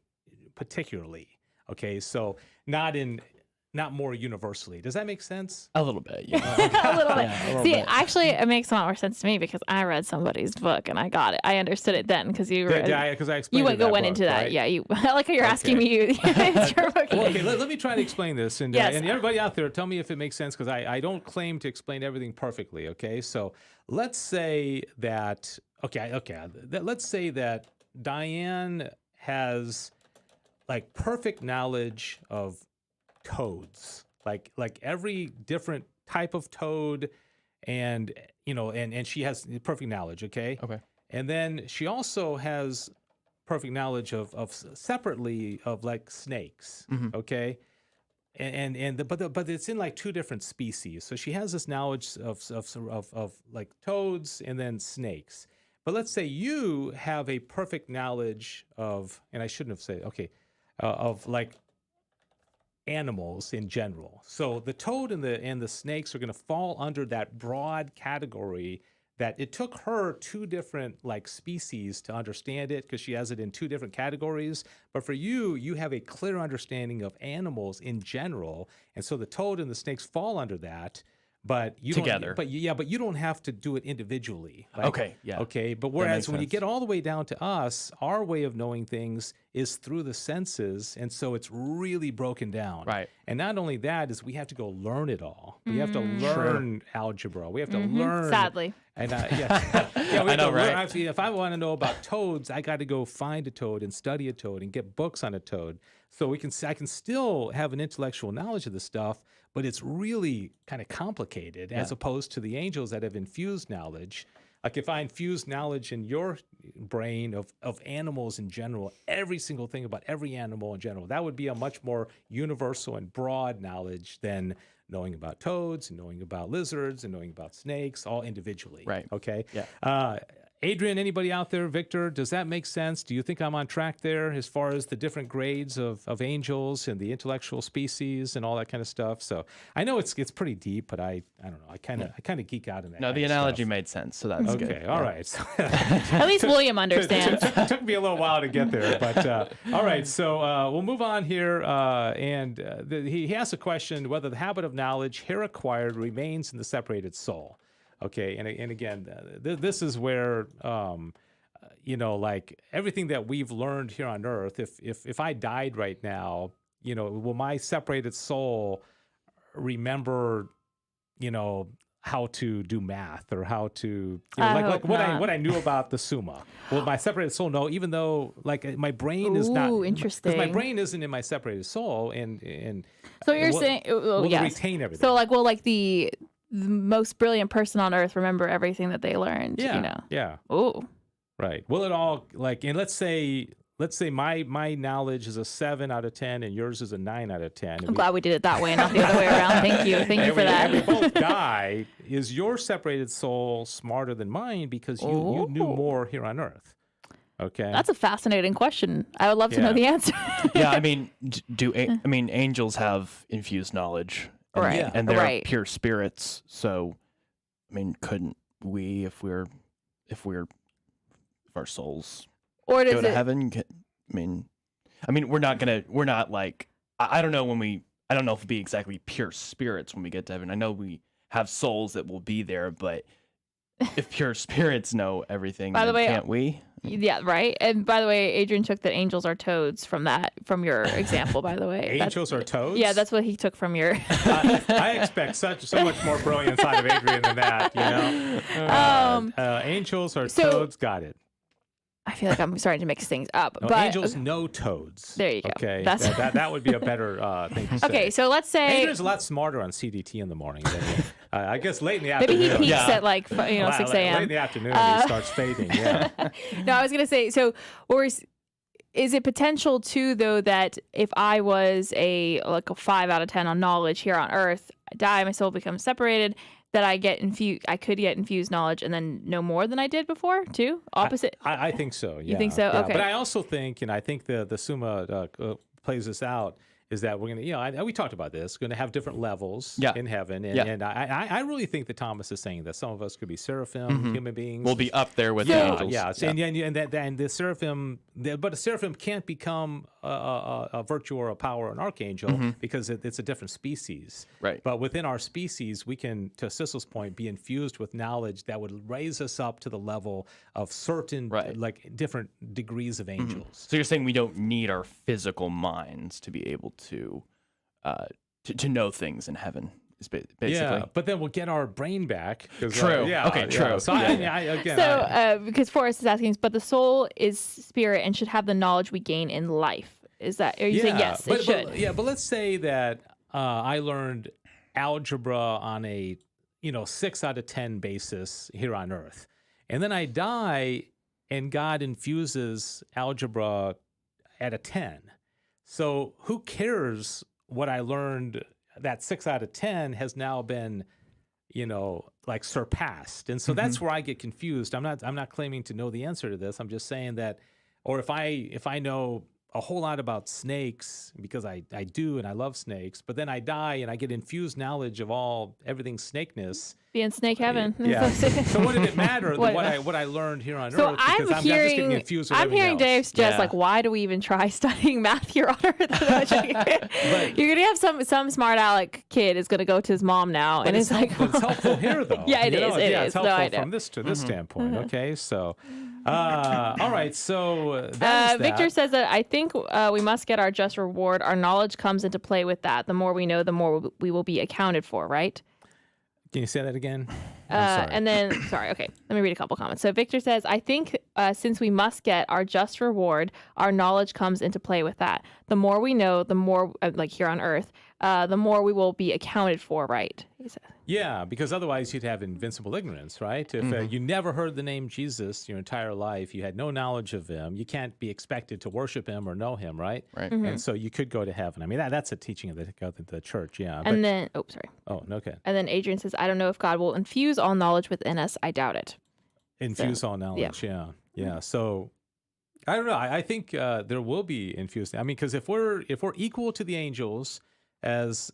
particularly. Okay, so not more universally. Does that make sense? A little bit, yeah. A little bit. See, actually, it makes a lot more sense to me because I read somebody's book and I got it. I understood it then because you were. Because I explained. You went into that. Right? Yeah, you. I like how you're asking me. It's your book. Well, okay, let me try to explain this, and yes. And everybody out there, tell me if it makes sense because I don't claim to explain everything perfectly. Okay, so let's say that. Let's say that Diane has perfect knowledge of toads, like every different type of toad, and she has perfect knowledge. Okay. And then she also has perfect knowledge of separately of snakes. Mm-hmm. Okay. But it's in two different species. So she has this knowledge of toads and then snakes. But let's say you have a perfect knowledge of, and I shouldn't have said, of animals in general. So the toad and the snakes are going to fall under that broad category that it took her two different species to understand it because she has it in two different categories. But for you have a clear understanding of animals in general. And so the toad and the snakes fall under that. But you together. But you don't have to do it individually. Okay. But whereas when you get all the way down to us, our way of knowing things is through the senses, and so it's really broken down. Right. And not only that is we have to go learn it all. We have to learn algebra. We have to learn. Sadly. And we I know, right? Actually, if I want to know about toads, I got to go find a toad and study a toad and get books on a toad. So I can still have an intellectual knowledge of this stuff, but it's really kind of complicated as opposed to the angels that have infused knowledge. Like if I infuse knowledge in your brain of animals in general, every single thing about every animal in general, that would be a much more universal and broad knowledge than knowing about toads and knowing about lizards and knowing about snakes, all individually. Right. Okay. Yeah. Adrian, anybody out there? Victor, does that make sense? Do you think I'm on track there as far as the different grades of angels and the intellectual species and all that kind of stuff? So I know it's pretty deep, but I don't know. I kind of geek out in that. No, the analogy made sense, so that's good. Okay, all right. So, At least William understands. took me a little while to get there, but all right. So we'll move on here, he asks a question: whether the habit of knowledge here acquired remains in the separated soul. Okay, and again, this is where like everything that we've learned here on Earth. If I died right now, will my separated soul remember, how to do math or how to like what I knew about the Summa? Will my separated soul know, even though like my brain is not interesting, because my brain isn't in my separated soul, and so you're saying will yes. retain everything? So like the most brilliant person on earth remember everything that they learned. Yeah. Oh. Right. Will it all and let's say my knowledge is a 7 out of 10 and yours is a 9 out of 10. I'm glad we did it that way, not the other way around. Thank you for that. And we both die. Is your separated soul smarter than mine because you knew more here on Earth? Okay. That's a fascinating question. I would love to know the answer. Yeah, I mean, angels have infused knowledge. Right. And they're pure spirits. So, I mean, couldn't we, if our souls or go to heaven? I mean, we're not like, I don't know I don't know if it'll be exactly pure spirits when we get to heaven. I know we have souls that will be there, but if pure spirits know everything, by the way, can't we? Yeah, right. And by the way, Adrian took that angels are toads from your example, by the way. Angels are toads? Yeah, that's what he took from your... I expect so much more brilliance out of Adrian than that, angels are toads, got it. I feel like I'm starting to mix things up. No, but angels know toads. There you go. Okay, that would be a better thing to say. Okay, so let's say Adrian's a lot smarter on CDT in the morning than me. I guess late in the afternoon. Maybe he peaks at 6 a.m. Late in the afternoon, he starts fading. Yeah. No, I was gonna say is it potential too though that if I was a 5 out of 10 on knowledge here on Earth, I die, my soul becomes separated, that I could get infused knowledge and then know more than I did before too? Opposite? I think so. Yeah. You think so? Yeah. Okay. But I also think, and I think the Summa plays this out, is that we're going to, we talked about this, going to have different levels in heaven. And I really think that Thomas is saying that some of us could be seraphim, human beings. We'll be up there with the angels. Yeah. And the seraphim, but a seraphim can't become a virtue or a power, an archangel, because it's a different species. Right. But within our species, we can, to Sissel's point, be infused with knowledge that would raise us up to the level of certain, different degrees of angels. So you're saying we don't need our physical minds to be able to know things in heaven, is basically. Yeah, but then we'll get our brain back. True. True. So because Forrest is asking, but the soul is spirit and should have the knowledge we gain in life. Is that? Are you saying yes? It should. But let's say that I learned algebra on a 6 out of 10 basis here on Earth, and then I die, and God infuses algebra at a 10. So who cares what I learned? That 6 out of 10 has now been, surpassed. And so that's where I get confused. I'm not claiming to know the answer to this. I'm just saying that, or if I know a whole lot about snakes, because I do and I love snakes, but then I die and I get infused knowledge of everything snakeness. Be in snake heaven. Yeah. So what did it matter what I leared here on Earth? Because I'm just getting infused with everything else. Dave suggest why do we even try studying math here on Earth? You're gonna have some smart aleck kid is gonna go to his mom now, and it's helpful here though. Yeah, it is. It's helpful from this standpoint. Okay, so. All right, so Victor says that I think we must get our just reward. Our knowledge comes into play with that. The more we know, the more we will be accounted for, right? Can you say that again? And then, okay, let me read a couple comments. So Victor says, I think since we must get our just reward, our knowledge comes into play with that. The more we know, the more, like here on Earth, the more we will be accounted for, right? He said. Yeah, because otherwise you'd have invincible ignorance, right? If you never heard the name Jesus your entire life, you had no knowledge of him, you can't be expected to worship him or know him, right? Right. And so you could go to heaven. I mean, that's a teaching of the church, yeah. And then, sorry. Oh, okay. And then Adrian says, I don't know if God will infuse all knowledge within us. I doubt it. Infuse all knowledge. Yeah. So I don't know. I think there will be infused. I mean, because if we're equal to the angels, as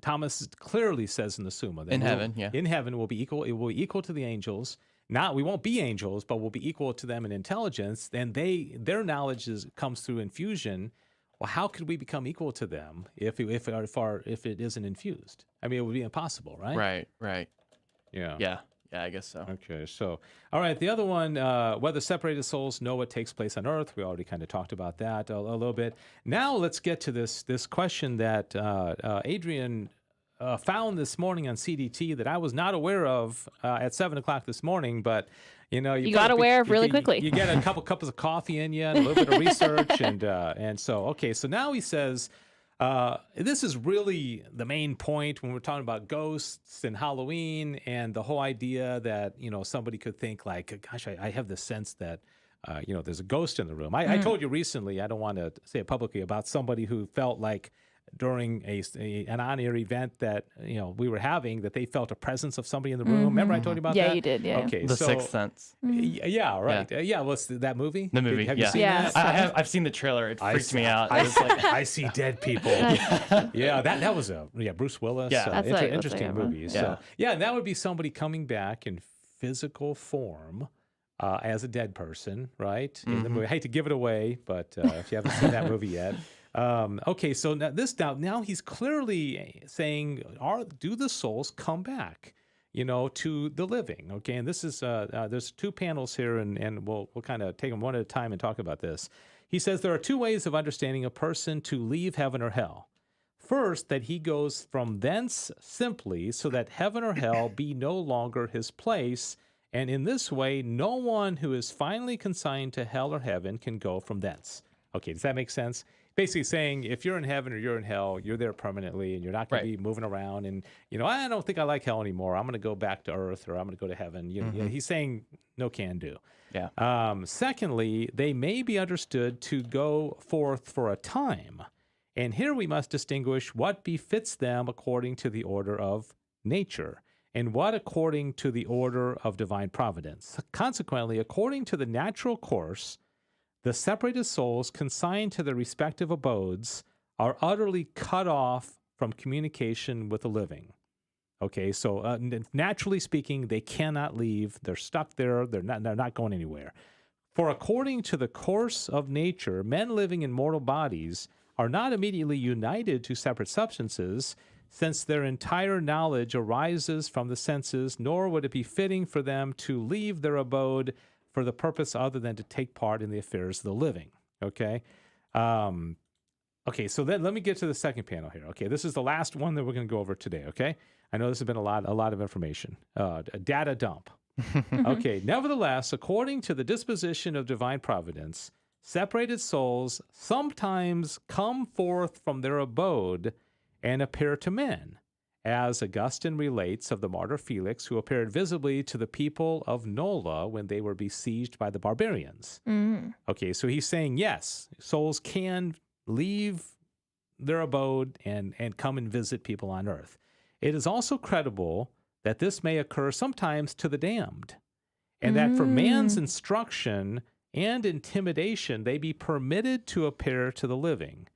Thomas clearly says in the Summa, that In heaven, yeah. in heaven we'll be equal. It will be equal to the angels. Not we won't be angels, but we'll be equal to them in intelligence. Then their knowledge comes through infusion. Well, how could we become equal to them if it isn't infused? I mean, it would be impossible, right? Right. Yeah. Yeah, I guess so. Okay, so, all right, the other one, whether separated souls know what takes place on earth. We already kind of talked about that a little bit. Now let's get to this question that Adrian found this morning on CDT that I was not aware of at 7 o'clock this morning, but, you got aware of really quickly. You get a couple cups of coffee in you and a little bit of research, and so, okay, so now he says, this is really the main point when we're talking about ghosts and Halloween and the whole idea that, somebody could think like, gosh, I have this sense that, there's a ghost in the room. I told you recently, I don't want to say it publicly, about somebody who felt like during an on-air event that, we were having, that they felt a presence of somebody in the room. Remember I told you about that? Yeah, you did. Yeah. Okay. The Sixth Sense. Yeah, right. Yeah, what's that movie? The movie. Have you seen Yeah. that? I've seen the trailer. It freaked me out. I see dead people. Yeah, that was Bruce Willis. Yeah. That's right, interesting movie. Yeah. So that would be somebody coming back in physical form as a dead person, right? In the movie. I hate to give it away, but if you haven't seen that movie yet. Okay, so now he's clearly saying, do the souls come back, to the living? Okay, and this is there's two panels here, and we'll kind of take them one at a time and talk about this. He says there are two ways of understanding a person to leave heaven or hell. First, that he goes from thence simply, so that heaven or hell be no longer his place, and in this way, no one who is finally consigned to hell or heaven can go from thence. Okay, does that make sense? Basically saying if you're in heaven or you're in hell, you're there permanently and you're not going to be moving around. And, I don't think I like hell anymore. I'm going to go back to earth, or I'm going to go to heaven. He's saying no can do. Yeah. Secondly, they may be understood to go forth for a time. And here we must distinguish what befits them according to the order of nature, and what according to the order of divine providence. Consequently, according to the natural course, the separated souls consigned to their respective abodes are utterly cut off from communication with the living. Okay, so naturally speaking, they cannot leave. They're stuck there. They're not going anywhere. For according to the course of nature, men living in mortal bodies are not immediately united to separate substances, since their entire knowledge arises from the senses, nor would it be fitting for them to leave their abode for the purpose other than to take part in the affairs of the living. Okay? Okay, so then let me get to the second panel here. Okay, this is the last one that we're going to go over today, okay? I know this has been a lot of information. A data dump. Okay, nevertheless, according to the disposition of divine providence, separated souls sometimes come forth from their abode and appear to men, as Augustine relates of the martyr Felix, who appeared visibly to the people of Nola when they were besieged by the barbarians. Okay, so he's saying, yes, souls can leave their abode and come and visit people on earth. It is also credible that this may occur sometimes to the damned, and that for man's instruction and intimidation they be permitted to appear to the living,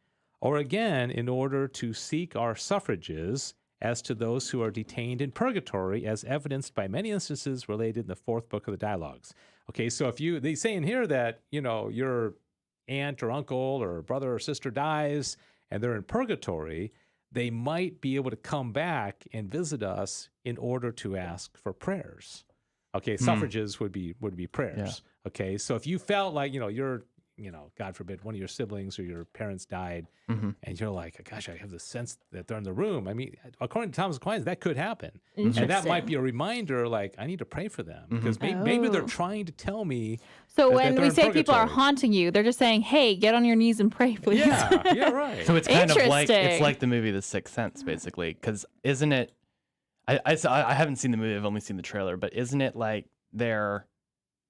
or again, in order to seek our suffrages as to those who are detained in purgatory, as evidenced by many instances related in the fourth book of the Dialogues. Okay, so if they say in here that, your aunt or uncle or brother or sister dies and they're in purgatory, they might be able to come back and visit us in order to ask for prayers. Okay, suffrages would be prayers. Yeah. Okay, so if you felt like, you're, God forbid, one of your siblings or your parents died, and you're like, gosh, I have the sense that they're in the room. I mean, according to Thomas Aquinas, that could happen. And that might be a reminder, like, I need to pray for them, because maybe they're trying to tell me. So that when we say people are purgatory. haunting you, they're just saying, hey, get on your knees and pray, please. Yeah, right. So it's kind of like Interesting. the movie The Sixth Sense, basically, because isn't it? I haven't seen the movie. I've only seen the trailer, but isn't it like they're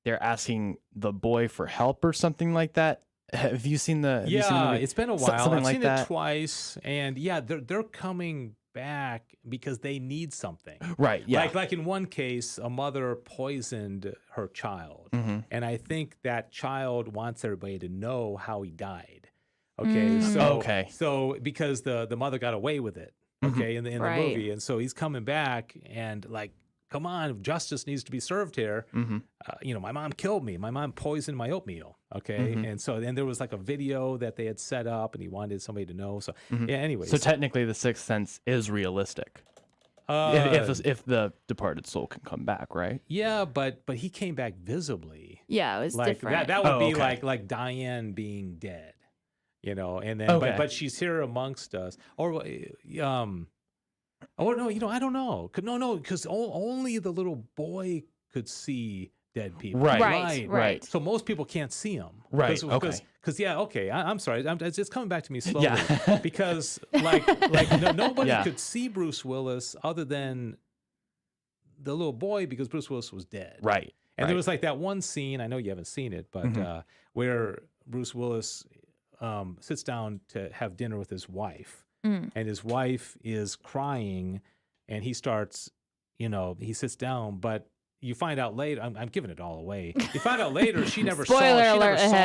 asking the boy for help or something like that? Have you seen the? Yeah, it's been a while. Something I've like seen that. it twice, and they're coming back because they need something. Right. Yeah. Like in one case, a mother poisoned her child. And I think that child wants everybody to know how he died. Okay. So because the mother got away with it, okay, in the movie. And so he's coming back and like, come on, justice needs to be served here. My mom killed me. My mom poisoned my oatmeal. Okay. And so then there was like a video that they had set up and he wanted somebody to know. So yeah, anyways. So technically the Sixth Sense is realistic. If the departed soul can come back, right? Yeah, but he came back visibly. Yeah, it was like different. that would be like Diane being dead, and then but she's here amongst us. Or oh no, I don't know. No, because only the little boy could see dead people. Right. So most people can't see them. Right. Because I'm sorry. It's coming back to me slowly. Yeah. Because nobody could see Bruce Willis other than the little boy because Bruce Willis was dead. Right. And there was like that one scene. I know you haven't seen it, but where Bruce Willis sits down to have dinner with his wife. And his wife is crying, and he starts, he sits down, but you find out later, I'm giving it all away. You find out later she never saw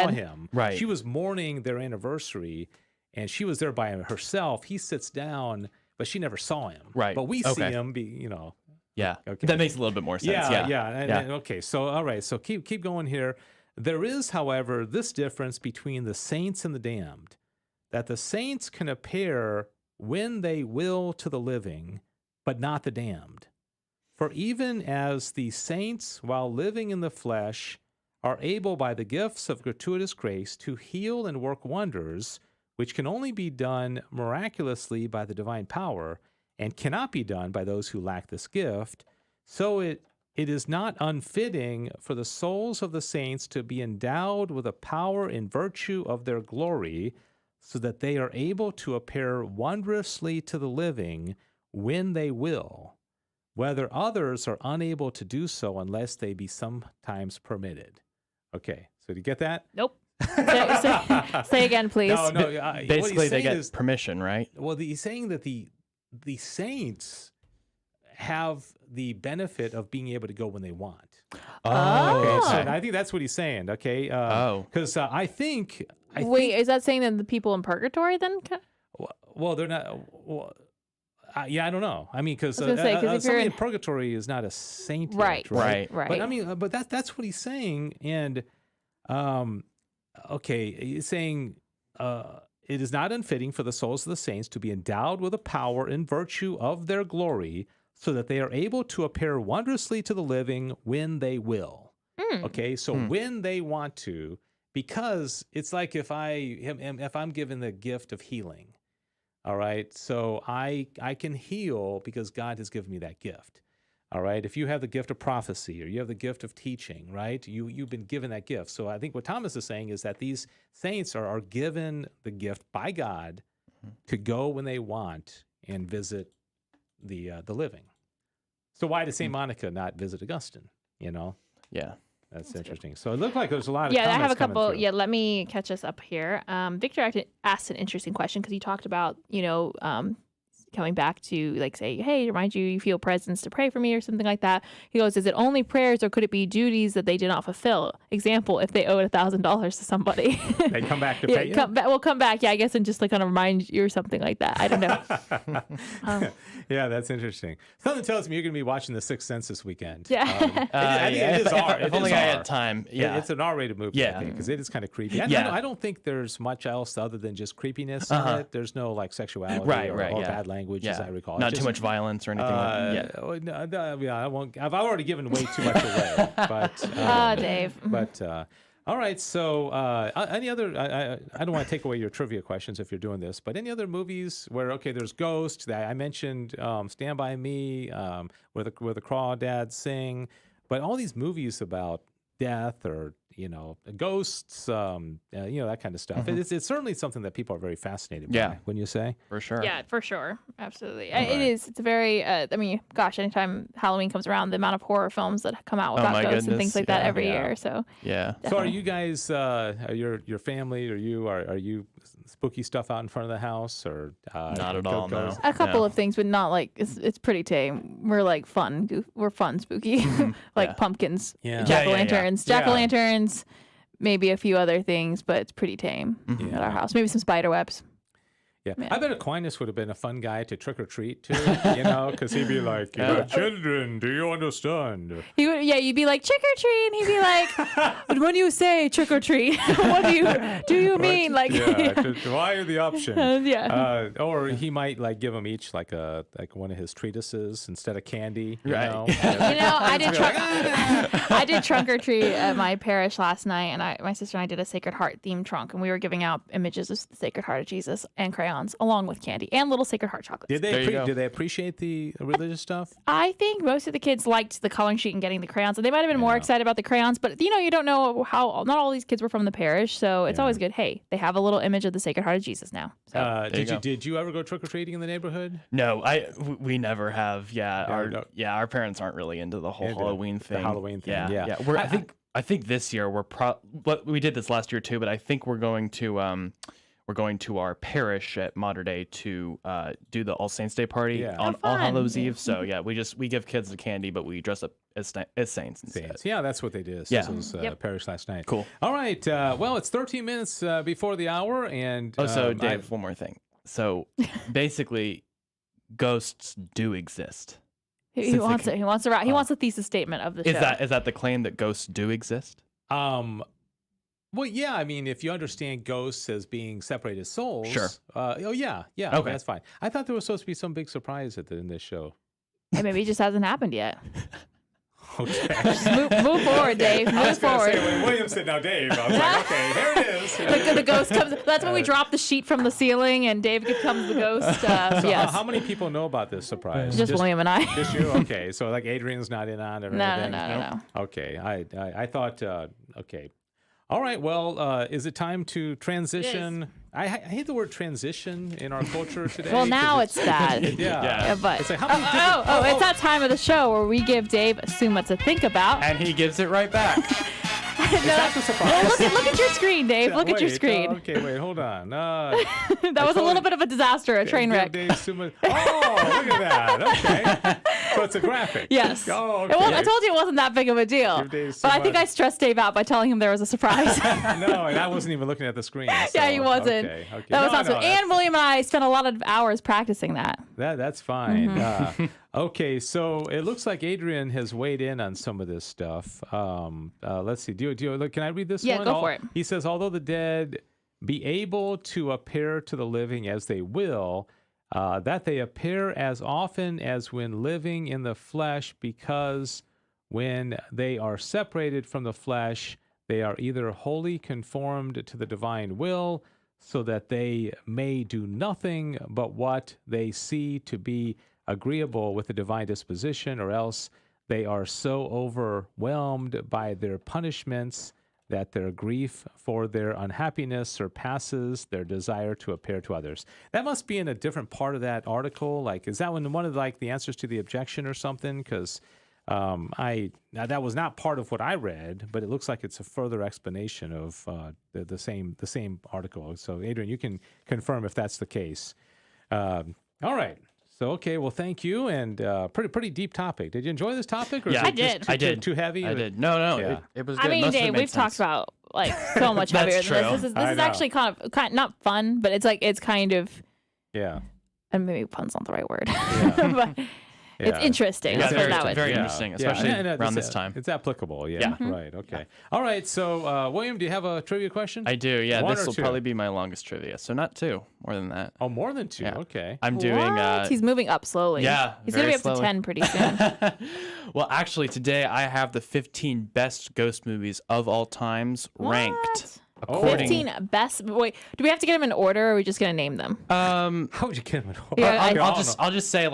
him. Right. She was mourning their anniversary, and she was there by herself. He sits down, but she never saw him. Right. But we see him Yeah. Okay. That makes a little bit more sense. Yeah. Okay. So, all right. So keep going here. There is, however, this difference between the saints and the damned, that the saints can appear when they will to the living, but not the damned. For even as the saints, while living in the flesh, are able by the gifts of gratuitous grace to heal and work wonders, which can only be done miraculously by the divine power, and cannot be done by those who lack this gift, so it is not unfitting for the souls of the saints to be endowed with a power in virtue of their glory, so that they are able to appear wondrously to the living when they will, whether others are unable to do so unless they be sometimes permitted. Okay, so do you get that? Nope. Say again, please. No. Basically, they get permission, right? Well, he's saying that the saints have the benefit of being able to go when they want. Oh. Okay, so I think that's what he's saying. Okay. Because I think. Is that saying that the people in purgatory then? Well, they're not. Well, I don't know. I mean, because somebody in purgatory is not a saint, right? But I mean, but that's what he's saying. And he's saying it is not unfitting for the souls of the saints to be endowed with a power in virtue of their glory, so that they are able to appear wondrously to the living when they will. Okay, so when they want to. Because it's like if I'm given the gift of healing, all right, so I can heal because God has given me that gift, all right. If you have the gift of prophecy or you have the gift of teaching, right, you've been given that gift. So I think what Thomas is saying is that these saints are given the gift by God to go when they want and visit the living. So why does St. Monica not visit Augustine? Yeah. That's interesting. So it looked like there's a lot of I have a couple. through. Yeah, let me catch us up here. Victor asked an interesting question because he talked about, coming back to like say, hey, remind you feel presence to pray for me or something like that. He goes, is it only prayers or could it be duties that they did not fulfill? Example, if they owed $1,000 to somebody. They come back to pay you? Come back. Yeah, I guess, and just like kind of remind you or something like that. I don't know. Yeah, that's interesting. Something tells me you're going to be watching The Sixth Sense this weekend. Yeah. If only I had time. Yeah. It's an R-rated movie. Yeah. Because it is kind of creepy. I don't think there's much else other than just creepiness in it. There's no like sexuality or bad language, as I recall. Not too much violence or anything like that. I won't. I've already given way too much away. But Dave. But all right. So any other? I don't want to take away your trivia questions if you're doing this, but any other movies where there's ghosts? That I mentioned Stand By Me, where the crawdads sing, but all these movies about death or ghosts, that kind of stuff. It's certainly something that people are very fascinated by, wouldn't you say? For sure. Yeah, for sure. Absolutely. It is. It's a very, anytime Halloween comes around, the amount of horror films that come out about ghosts and things like that every year. So, yeah. definitely. So are you guys, your family, or you, are you spooky stuff out in front of the house, or? Not at all, no. A couple of things, but not like, it's pretty tame. We're like fun. We're fun spooky. Like pumpkins, jack-o'-lanterns, jack-o'-lanterns, maybe a few other things, but it's pretty tame at our house. Maybe some spider webs. Yeah. I bet Aquinas would have been a fun guy to trick or treat to, because he'd be like, children, do you understand? He would, you'd be like, trick or treat, and he'd be like, when you say trick or treat, what do you mean? Like, why are the option? Or he might like give them each like one of his treatises instead of candy. You know? I did trunk or treat at my parish last night, and my sister and I did a Sacred Heart themed trunk, and we were giving out images of the Sacred Heart of Jesus and crayons along with candy and little Sacred Heart chocolates. Did they appreciate the religious stuff? I think most of the kids liked the coloring sheet and getting the crayons, so they might have been more excited about the crayons, but you don't know how, not all these kids were from the parish, so it's always good. Hey, they have a little image of the Sacred Heart of Jesus now. So. Did you ever go trick-or-treating in the neighborhood? No, we never have. Our parents aren't really into the whole Halloween thing. The Halloween thing. Yeah. I think this year we did this last year too, but I think we're going to our parish at Mater Dei to do the All Saints Day party on All Hallows Eve. So we give kids the candy, but we dress up as saints instead. Yeah, that's what they did. This was parish last night. Cool. All right. Well, it's 13 minutes before the hour, and so Dave, one more thing. So basically, ghosts do exist. He wants it. He wants it. He wants a thesis statement of the show. Is that the claim that ghosts do exist? Well, yeah. I mean, if you understand ghosts as being separated souls, sure. Okay, that's fine. I thought there was supposed to be some big surprise in this show. And maybe it just hasn't happened yet. Okay. Just move forward, Dave. Move forward. When William said, "Now, Dave," I was like, "Okay, here it is." The ghost comes. That's when we drop the sheet from the ceiling, and Dave becomes the ghost. Yes. How many people know about this surprise? Just William and I. Just you? Okay. So like Adrian's not in on it or anything? No. Okay. I thought. Okay. All right. Well, is it time to transition? I hate the word transition in our culture today. Well, now it's bad. Yeah. But it's like, it's that time of the show where we give Dave Suma to think about, and he gives it right back. Is that the surprise? Well, look at your screen, Dave. Look at your screen. Okay, wait, hold on. That was a little bit of a disaster, a train wreck. Dave Suma. Oh, look at that. Okay. So it's a graphic. Yes. Oh, okay. I told you it wasn't that big of a deal. But I think I stressed Dave out by telling him there was a surprise. No, and I wasn't even looking at the screen. So. Yeah, he wasn't. Okay. That was awesome. And William and I spent a lot of hours practicing that. That's fine. Okay, so it looks like Adrian has weighed in on some of this stuff. Let's see. Can I read this one? Yeah, go for it. He says, although the dead be able to appear to the living as they will, that they appear as often as when living in the flesh, because when they are separated from the flesh, they are either wholly conformed to the divine will, so that they may do nothing but what they see to be agreeable with the divine disposition, or else they are so overwhelmed by their punishments that their grief for their unhappiness surpasses their desire to appear to others. That must be in a different part of that article. Like, is that one of the answers to the objection or something? Because that was not part of what I read, but it looks like it's a further explanation of the same article. So, Adrian, you can confirm if that's the case. All right. So, okay, well, thank you, and pretty deep topic. Did you enjoy this topic? Or I did. I did. Too heavy? I did. No, Yeah. it was good. I mean, Dave, we've talked about so much heavier than this. This is actually kind of not fun, but it's kind of and maybe fun's not the right word, but it's interesting. Yeah, Let's very interesting, especially around this time. It's applicable. Yeah. Right. Okay. All right. So, William, do you have a trivia question? I do. Yeah. One this or will two? probably be my longest trivia. So not two, more than that. Oh, more than two. Yeah. Okay. I'm doing. He's moving up slowly. Yeah. He's gonna be up to 10 pretty soon. Well, actually, today I have the 15 best ghost movies of all times ranked. According... 15 best. Wait, do we have to get them in order, or are we just gonna name them? How would you get them in order? Yeah, I'll just say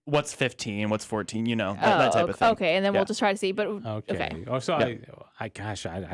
what's 15, what's 14, that type of thing. Okay, and then we'll just try to see. But Okay. Oh, so I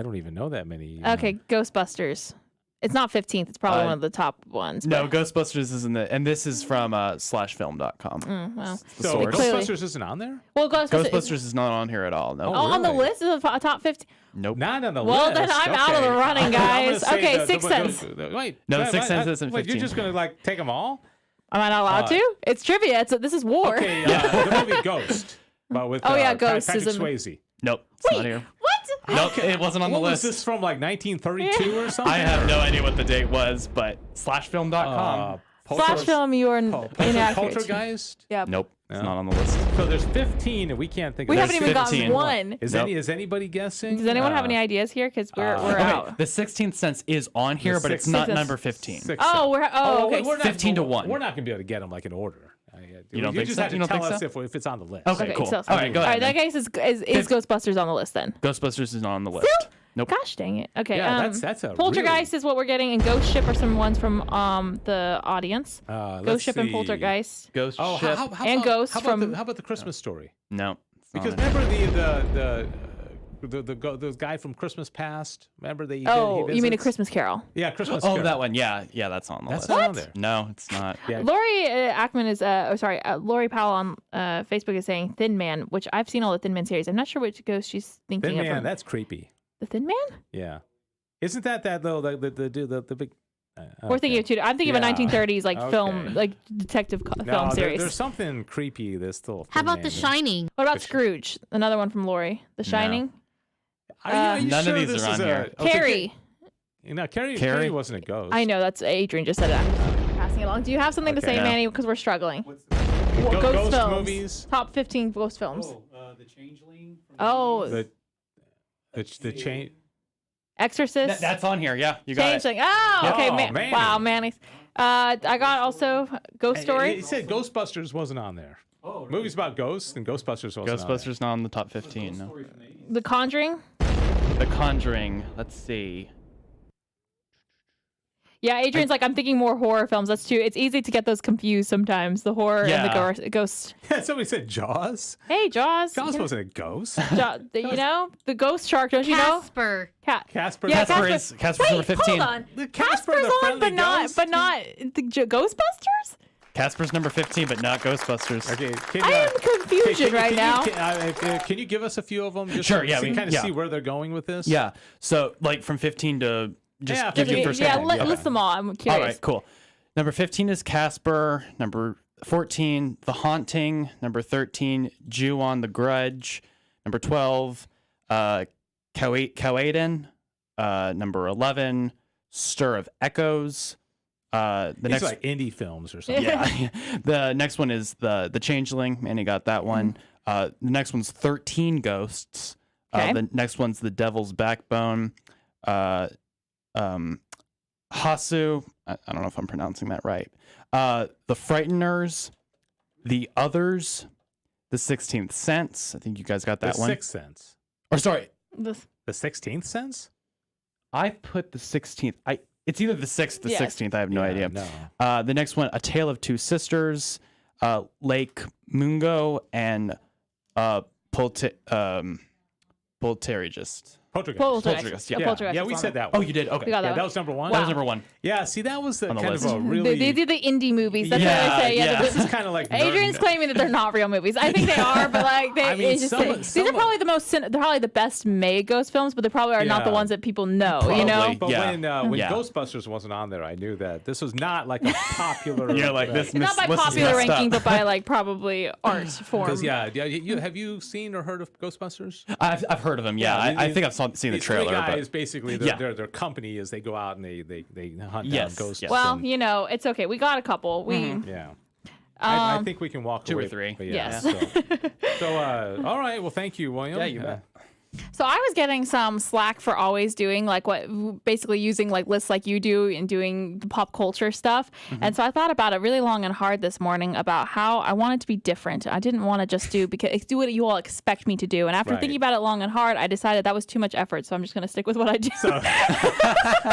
don't even know that many. Okay, Ghostbusters. It's not 15th. It's probably one of the top ones. No, but... Ghostbusters isn't and this is from /film.com. Well, so source. Ghostbusters isn't on there? well, Ghostbusters is not on here at all. No. on the really? list of the top 15. Nope. Not on the Well, list. then I'm out of the running, guys. Okay, Sixth Sense. Wait. No, Sixth Sense isn't Wait, 15. you're just going to take them all? Am I not allowed to? It's trivia. This is war. Okay, the movie Ghost. But with, Ghost Patrick is Swayze. Nope. It's not here. What? Nope, it wasn't on the What list. was this from, like 1932 or something? I have no idea what the date was, but /film.com. Slash film, you are inaccurate. Poltergeist? Yeah. Nope. It's not on the list. So there's 15 and we can't think of We it. haven't even gotten 15. one. Is anybody guessing? Does anyone have any ideas here? Because we're out. The 16th Sense is on here, but it's Sixth not Sense. number 15. Okay. We're not, 15 to 1. We're not going to be able to get them like in order. You don't think just so? have to You don't tell think us so? if it's on the list. Okay, cool. So, All right, go ahead. All right, that case is Ghostbusters on the list then. Ghostbusters is not on the list. Nope. Gosh dang it. Okay. Yeah, that's a Poltergeist is what we're getting, and Ghost Ship are some ones from the audience. Ghost Ship and Poltergeist. Ghost Oh, Ship. how And about, Ghosts how about from- how about the Christmas Story? No. it's not Because on here. remember the guy from Christmas Past? Remember he You mean A visits? Christmas Carol? Yeah, Christmas. Oh, Carol. that one. Yeah, that's on the That's list. not on there. No, it's not. Yeah. Lori Ackman is Lori Powell on Facebook is saying Thin Man, which I've seen all the Thin Man series. I'm not sure which ghost she's thinking Thin of. Man, that's creepy. The Thin Man? Yeah, isn't that though? The big. We're thinking of two. I'm thinking of a Yeah. 1930s film, Okay. like detective No, film series. there's something creepy. This little. How Thin about Man The is. Shining? What about Scrooge? Another one from Lori. The Shining. Are you None of sure these this are is on a- here. okay, Carrie. No, Carrie Carrie? wasn't a ghost. I know that's Adrian just said it. I'm passing it along. Do you have something to say, Yeah. Manny? Because we're struggling. Ghost films. movies. Top 15 ghost films. The Changeling. The chain. Exorcist. That's on here. Yeah, you got it. Changeling. Oh, okay. Oh, Man. Wow, Manny. I got also Ghost Story. It said Ghostbusters wasn't on there. Oh, really? Movies about ghosts and Ghostbusters wasn't on there. Ghostbusters not on the top 15. No. Story from the 80s. The Conjuring. The Conjuring. Let's see. Yeah, Adrian's like, I'm thinking more horror films. That's too. It's easy to get those confused sometimes. The horror and the ghost. Yeah, somebody said Jaws. Hey, Jaws. Jaws wasn't a ghost. The ghost shark. Don't you know? Casper. Casper. Yeah, Casper's number 15. Hold on. The Casper Casper's the on, Friendly Ghost? but not the Ghostbusters. Casper's number 15, but not Ghostbusters. Okay, I am confusion right now. Can you give us a few of them? Just Sure, so yeah, we we- kind of yeah. see where they're going with this. Yeah. So, like from 15 to just Yeah, give you first Yeah, couple. list them all. I'm curious. All right, cool. Number 15 is Casper. Number 14, The Haunting. Number 13, Jew on the Grudge. Number 12, Coaden. Number 11, Stir of Echoes. The These next are like indie films or something. yeah. The next one is the Changeling. Manny got that one. The next one's 13 Ghosts. Okay. The next one's The Devil's Backbone. Hasu. I don't know if I'm pronouncing that right. The Frighteners. The Others. The 16th Sense. I think you guys got that The one. Sixth Sense. Or sorry, The 16th Sense. I put the 16th. It's either the 6th or the Yes. 16th. I have no Yeah, idea. no. The next one, A Tale of Two Sisters, Lake Mungo, and Poltergeist. Poltergeist. Yeah. Poltergeist Yeah, is we on said there. that one. We did. Okay. We got that Yeah, one. that was number one. That was number one. Yeah, see, that was the On the kind of list. a really. They do the indie movies. That's what Yeah, I say. Yeah, yeah. the- This is kind of like Adrian's nerd- claiming that they're not real movies. I think they are, but like they, I mean, it's just some- these some are of- probably the most. They're probably the best made ghost films, but they probably are not the Yeah. ones that people know. You know, Probably. But Yeah. when Yeah. Ghostbusters wasn't on there, I knew that this was not like a popular. You're like, this not by list is popular messed ranking, up. but by like probably art form. Because have you seen or heard of Ghostbusters? I've heard of them. Yeah, Yeah, I think I've seen the These trailer. three guys, But basically, their company is they go out and they hunt Yes, down ghosts. yes. Well, and- you know, it's okay. We got a couple. yeah. I think we can walk 2 away. or 3. But Yes. All right. Well, thank you, William. Yeah, you bet. So I was getting some slack for always doing basically using like lists like you do and doing the pop culture stuff. And so I thought about it really long and hard this morning about how I wanted to be different. I didn't want to just do what you all expect me to do. And after Right. thinking about it long and hard, I decided that was too much effort. So I'm just going to stick with what I do.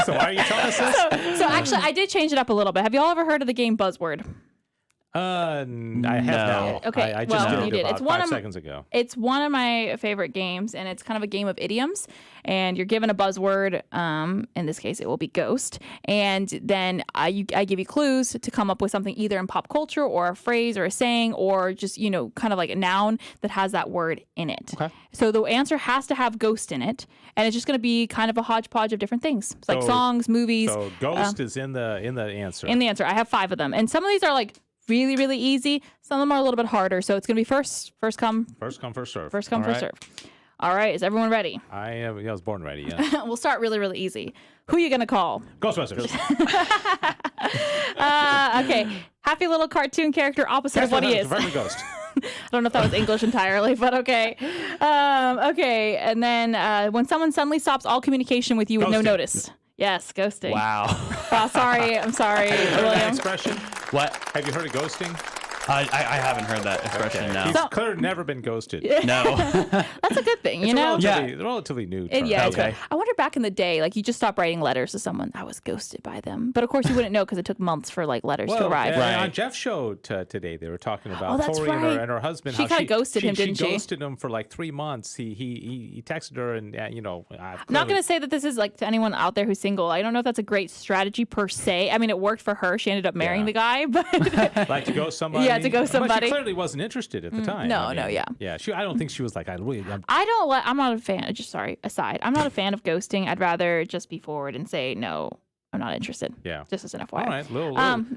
So why are you telling us this? So actually, I did change it up a little bit. Have you all ever heard of the game Buzzword? I have now. Okay, I just well, did you did. about It's one 5 of- seconds ago. It's one of my favorite games, and it's kind of a game of idioms. And you're given a buzzword. In this case, it will be ghost. And then I give you clues to come up with something either in pop culture or a phrase or a saying or just, kind of like a noun that has that word in it. Okay. So the answer has to have ghost in it. And it's just going to be kind of a hodgepodge of different things. It's like songs, movies. So ghost is in the answer. In the answer. I have 5 of them. And some of these are like really, really easy. Some of them are a little bit harder. So it's going to be first come, First come, first serve. first come, first serve. All right. Is everyone ready? I was born ready, yeah. We'll start really, really easy. Who are you going to call? Ghostbusters. Okay. Happy little cartoon character opposite of what he is. Friendly ghost. I don't know if that was English entirely, but okay. Okay. And then when someone suddenly stops all communication with you with no Ghosting. notice. Yes, ghosting. Wow. Sorry. I'm sorry, Have you heard that William. expression? What? Have you heard of ghosting? I haven't heard that expression. No. He's clearly never been ghosted. No. That's a good thing, It's you know? a relatively new term. Yeah, it's Okay. good. I wonder back in the day, like you just stopped writing letters to someone. I was ghosted by them, but of course you wouldn't know because it took months for like letters to arrive. And on Jeff's show today, they were talking about that's Tori right. and her husband. She how kinda ghosted him, didn't she? She ghosted him for like 3 months. He texted her and I'm not going to say that this is like to anyone out there who's single. I don't know if that's a great strategy per se. I mean, it worked for her. She ended up marrying the guy, but like to ghost somebody. Yeah, to ghost But somebody. she clearly wasn't interested at the time. no, I mean, no, yeah. Yeah, I don't think she was like, I'm I'm not a fan. Aside. I'm not a fan of ghosting. I'd rather just be forward and say, no, I'm not interested. Yeah. Just as an FYI. All right,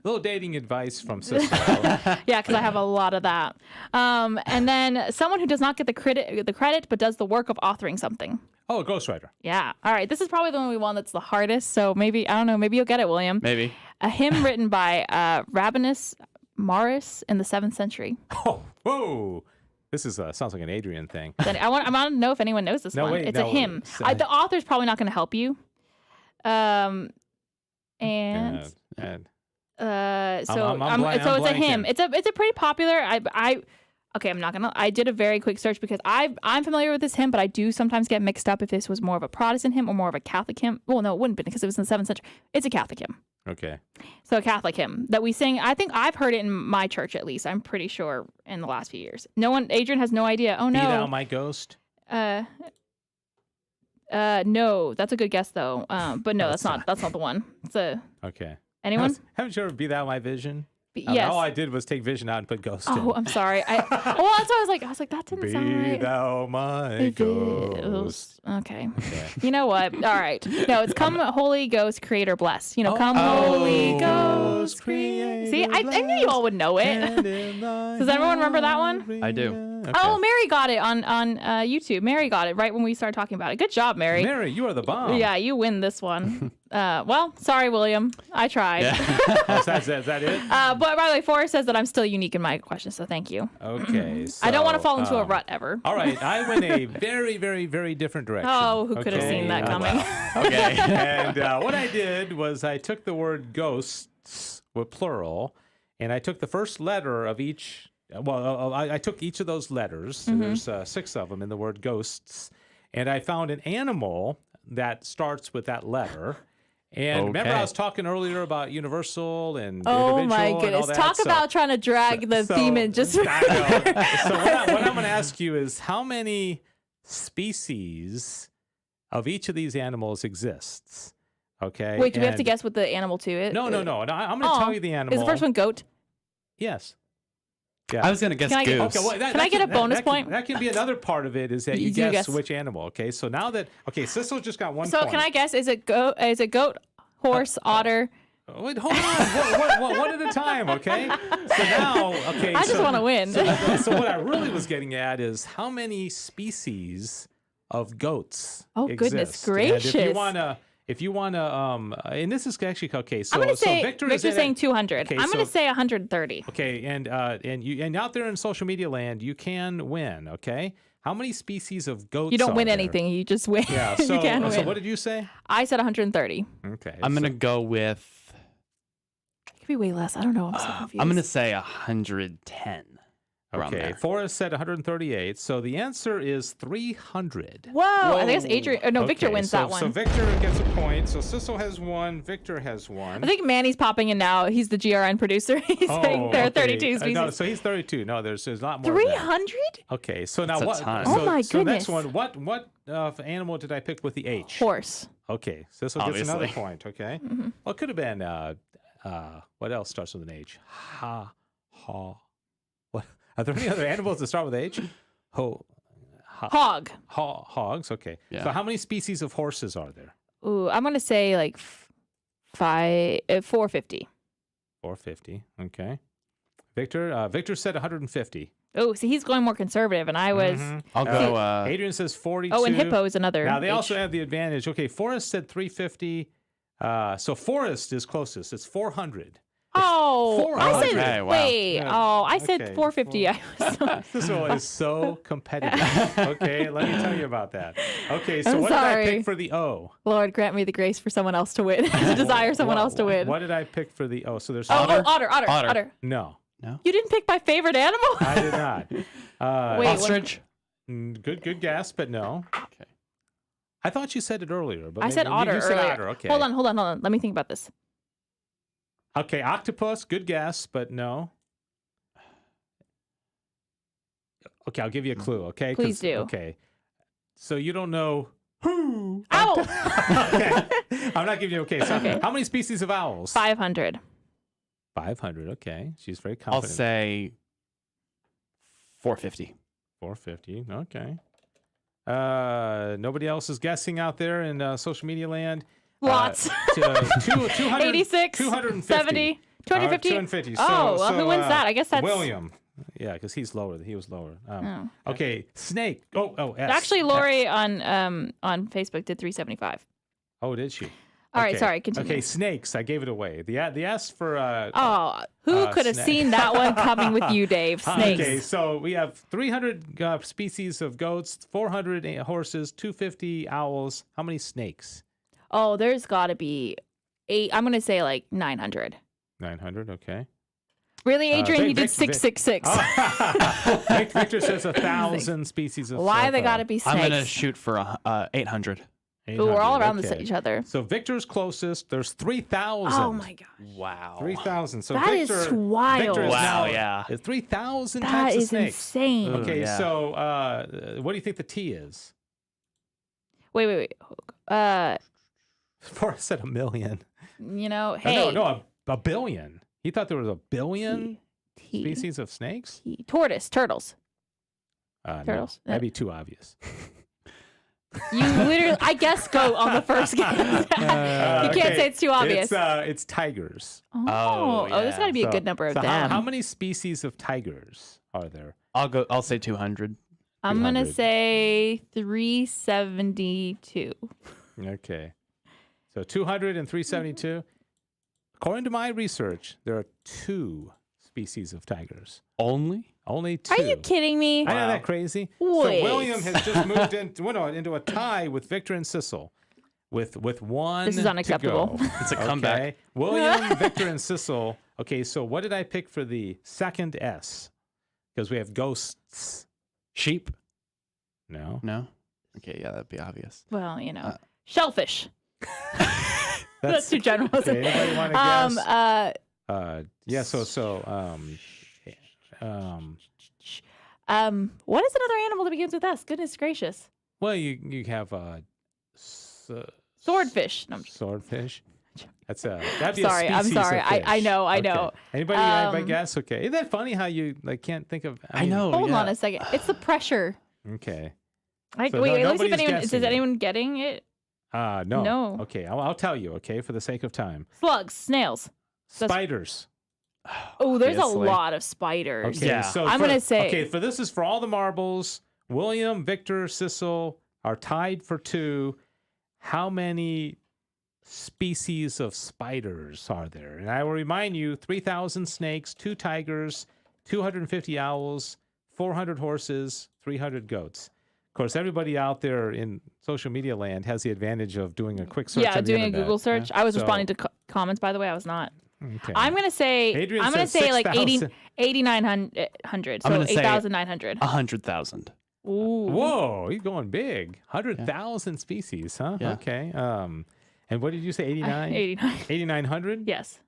little dating advice from Cisco. Yeah, because I have a lot of that. And then someone who does not get the credit, but does the work of authoring something. Oh, a ghostwriter. Yeah. All right. This is probably the only one that's the hardest. So maybe, I don't know, maybe you'll get it, William. Maybe. A hymn written by Rabanus Maurus in the 7th century. Oh, whoa. This is sounds like an Adrian thing. Then I want to know if anyone knows this one. Wait, it's a hymn. The author's probably not going to help you. So I'm it's blanking. a hymn. It's a pretty popular. I did a very quick search because I'm familiar with this hymn, but I do sometimes get mixed up if this was more of a Protestant hymn or more of a Catholic hymn. Well, no, it wouldn't be because it was in the 7th century. It's a Catholic hymn. Okay. So a Catholic hymn that we sing. I think I've heard it in my church at least. I'm pretty sure in the last few years. Adrian has no idea. Oh no. Be thou my ghost. No, that's a good guess though. But no, that's not the one. It's Okay. anyone? Haven't you ever Be Thou My Vision? Yes. All I did was take Vision out and put Ghost in. Oh, I'm sorry. Well, that's what I was like, that didn't sound Be right. thou my ghost. Okay. You know what? All right. No, it's come Holy Ghost, Creator bless. Come Holy Ghost. Creator See, I knew you all would know it. Does everyone remember that one? I do. Okay. Oh, Mary got it on YouTube. Mary got it right when we started talking about it. Good job, Mary. Mary, you are the bomb. Yeah, you win this one. Well, sorry, William. I tried. Oh, so is that it? But by the way, Forrest says that I'm still unique in my question, so thank you. Okay. I don't want to so, fall into a rut ever. All right. I went a very, very, very different direction. Oh, who could have Okay? seen that coming? Okay. And what I did was I took the word ghosts, with plural, and I took the first letter of each. Well, I took each of those letters. There's 6 of them in the word ghosts, and I found an animal that starts with that letter. And remember, I was talking earlier about universal and Oh individual my and all goodness! that? Talk about trying to drag the theme in just. I know. So what I'm going to ask you is how many species of each of these animals exists? Okay. Wait, do we have to guess what the animal to it? No. I'm going to tell you the animal. Is the first one goat? Yes. Yeah. I was going to guess Can I get- goose. Okay, well, Can I get a bonus point? That can be another part of it. Is that you You do guess guess. which animal? Okay, so now that Sissel just got one So point. can I guess? Is it goat, horse, otter? Wait, hold on, one at a time, okay? So now, okay. I just want to win. So what I really was getting at is how many species of goats Oh, goodness exist? gracious. And if you wanna, and this is actually okay. So I'm going to say Victor's saying 200. Okay, I'm going to so- say 130. Okay, and out there in social media land, you can win. Okay, how many species of goats? You don't are win there? anything. You just win. Yeah. you So, can't so win. what did you say? I said 130. Okay, I'm going to go with, It could be way less. I don't know. I'm so confused. I'm going to say 110. around Okay, there. Forrest said 138. So the answer is 300. Whoa! I think it's Adrian. No, Victor Okay, wins so, that one. So Victor gets a point. So Sissel has one. Victor has one. I think Manny's popping in now. He's the GRN producer. He's saying there are 32 species. No, so he's 32. No, there's a lot more. than that. 300? Okay, so now That's a what? ton. So, Oh my so next goodness. one, what animal did I pick with the H? Horse. Okay, Sissel gets another Obviously. point. Okay, Mm-hmm. well, it could have been what else starts with an H? What? Are there any other animals that start with H? Hog. Hogs. Okay. Yeah. So how many species of horses are there? Ooh, I'm going to say like 450. 450. Okay. Victor said 150. Oh, see, he's going more conservative, and I was. I'll go. Adrian says 42. Oh, and hippo is another. Now, they H. also have the advantage. Okay, Forrest said 350. So Forrest is closest. It's 400. Oh, I 400. said Okay, wow. wait. Yeah, Oh, I said okay, 450. I was This one is so competitive. Okay, let me tell you about that. Okay, so I'm what did I sorry. pick for the O? Lord, grant me the grace for someone else to win. To desire someone else to win. What did I pick for the O? So there's Otter. Otter. Otter. No, You didn't pick my favorite animal? I did not. Wait, Ostrich. Good guess, but no. Okay. I thought you said it earlier, but I said maybe otter you said earlier. otter. Okay. Hold on. Let me think about this. Okay, octopus. Good guess, but no. Okay, I'll give you a clue. Okay, Please do. Okay, so you don't know who? Owl. Okay, I'm not giving you. Okay, so Okay. how many species of owls? 500. 500. Okay, she's very I'll confident. say 450. 450. Okay. Nobody else is guessing out there in social media land. Lots. 200, 86, 250. 70, 250. 250. Oh, well, who wins that? I guess that's William. Yeah, because he's lower. He was lower. Oh. Okay, snake. Oh, S. Actually, S. Lori on Facebook did 375. Oh, did she? All right, Okay. sorry, continue. Okay, snakes. I gave it away. The S for. Who could have snake. seen that one coming with you, Dave? Snakes. Okay, so we have 300 species of goats, 400 horses, 250 owls. How many snakes? Oh, there's got to be 8. I'm going to say like 900. 900. Okay. Really, Adrian? He did Vic- 666. Victor says 1,000 species of. Why they got to be snakes? I'm gonna shoot for 800. Ooh, we're all around okay. each other. So Victor's closest. There's 3,000. Oh my gosh. Wow. 3,000. So That is Victor, wild. Victor is Wow, now yeah. 3,000 That types of is snakes. insane. Okay, yeah. so what do you think the T is? Wait. Forrest said 1 million. Hey. No, a billion. He thought there was a billion T. species of snakes. Turtles. No, Turtles. that'd be too obvious. You literally, I guess, go on the first guess. You can't say it's too obvious. It's tigers. Oh, there's got to be a So- good number of so them. how many species of tigers are there? I'll say 200. I'm going to 300. say 372. Okay. So 200 and 372. According to my research, there are 2 species of tigers. Only? Only 2. Are you kidding me? I know that crazy. Wait. So William has just moved into a tie with Victor and Sissel, with one. This is to unacceptable. go. It's a comeback. Okay. William, Victor, and Sissel. Okay, so what did I pick for the second S? Because we have ghosts. Sheep? No. No? Okay, yeah, that'd be obvious. Well, shellfish. That's too general. Okay, anybody want to guess? Yeah. What is another animal that begins with S? Goodness gracious. Well, you have Swordfish. No, I'm just- swordfish. That's that'd be Sorry, a I'm species sorry. of I fish. know. Okay. Anybody guess? Okay. Isn't that funny how you can't think of? I know. Hold yeah. on a second. It's the pressure. Okay. Wait, let So me see if nobody's anyone guessing is it. anyone getting it. No. No. Okay. I'll tell you. Okay, for the sake of time. Slugs, snails. Spiders. Oh, there's a Obviously. lot of spiders. Okay. Yeah. So I'm for- gonna say- Okay. For this is for all the marbles. William, Victor, Sissel are tied for 2. How many species of spiders are there? And I will remind you: 3,000 snakes, 2 tigers, 250 owls, 400 horses, 300 goats. Of course, everybody out there in social media land has the advantage of doing a quick search. Yeah, on the doing a internet. Google search. I was So- responding to comments, by the way. I was not. Okay. I'm gonna say Adrian I'm gonna said say like 6,000. 8,900. So I'm gonna say 8,900. 100,000. Ooh. Whoa, you're going big. 100,000 species, huh? Yeah. Okay. And what did you say? 89? 89. 8,900? Yes.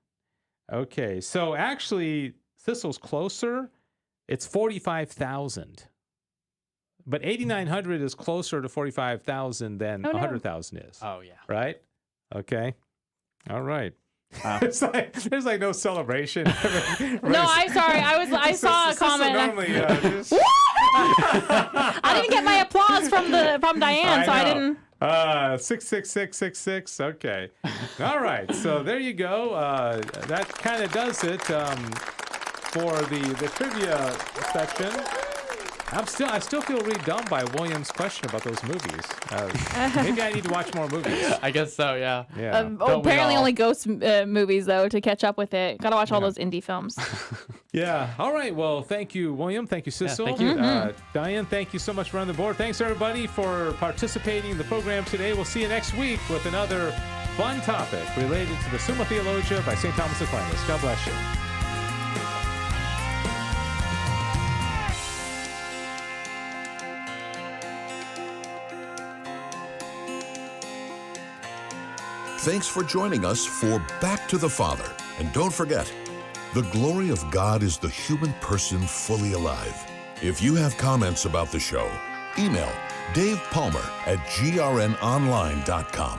Okay. So actually, Sissel's closer. It's 45,000. But 8,900 is closer to 45,000 than Oh, no. 100,000 is. Oh yeah. Right? Okay. All right. Wow. There's like no celebration. No, I'm sorry. I saw a comment. Normally, just... I didn't get my applause from Diane, so I didn't. 66666. Okay. All right. So there you go. That kind of does it for the trivia section. I still feel really dumb by William's question about those movies. Maybe I need to watch more movies. I guess so. Yeah. Yeah. Apparently only ghost movies though to catch up with it. Gotta watch all those indie films. Yeah. All right. Well, thank you, William. Thank you, Sissel. thank you. Diane, thank you so much for running the board. Thanks, everybody, for participating in the program today. We'll see you next week with another fun topic related to the Summa Theologia by St. Thomas Aquinas. God bless you. Thanks for joining us for Back to the Father. And don't forget, the glory of God is the human person fully alive. If you have comments about the show, email Dave Palmer at grnonline.com.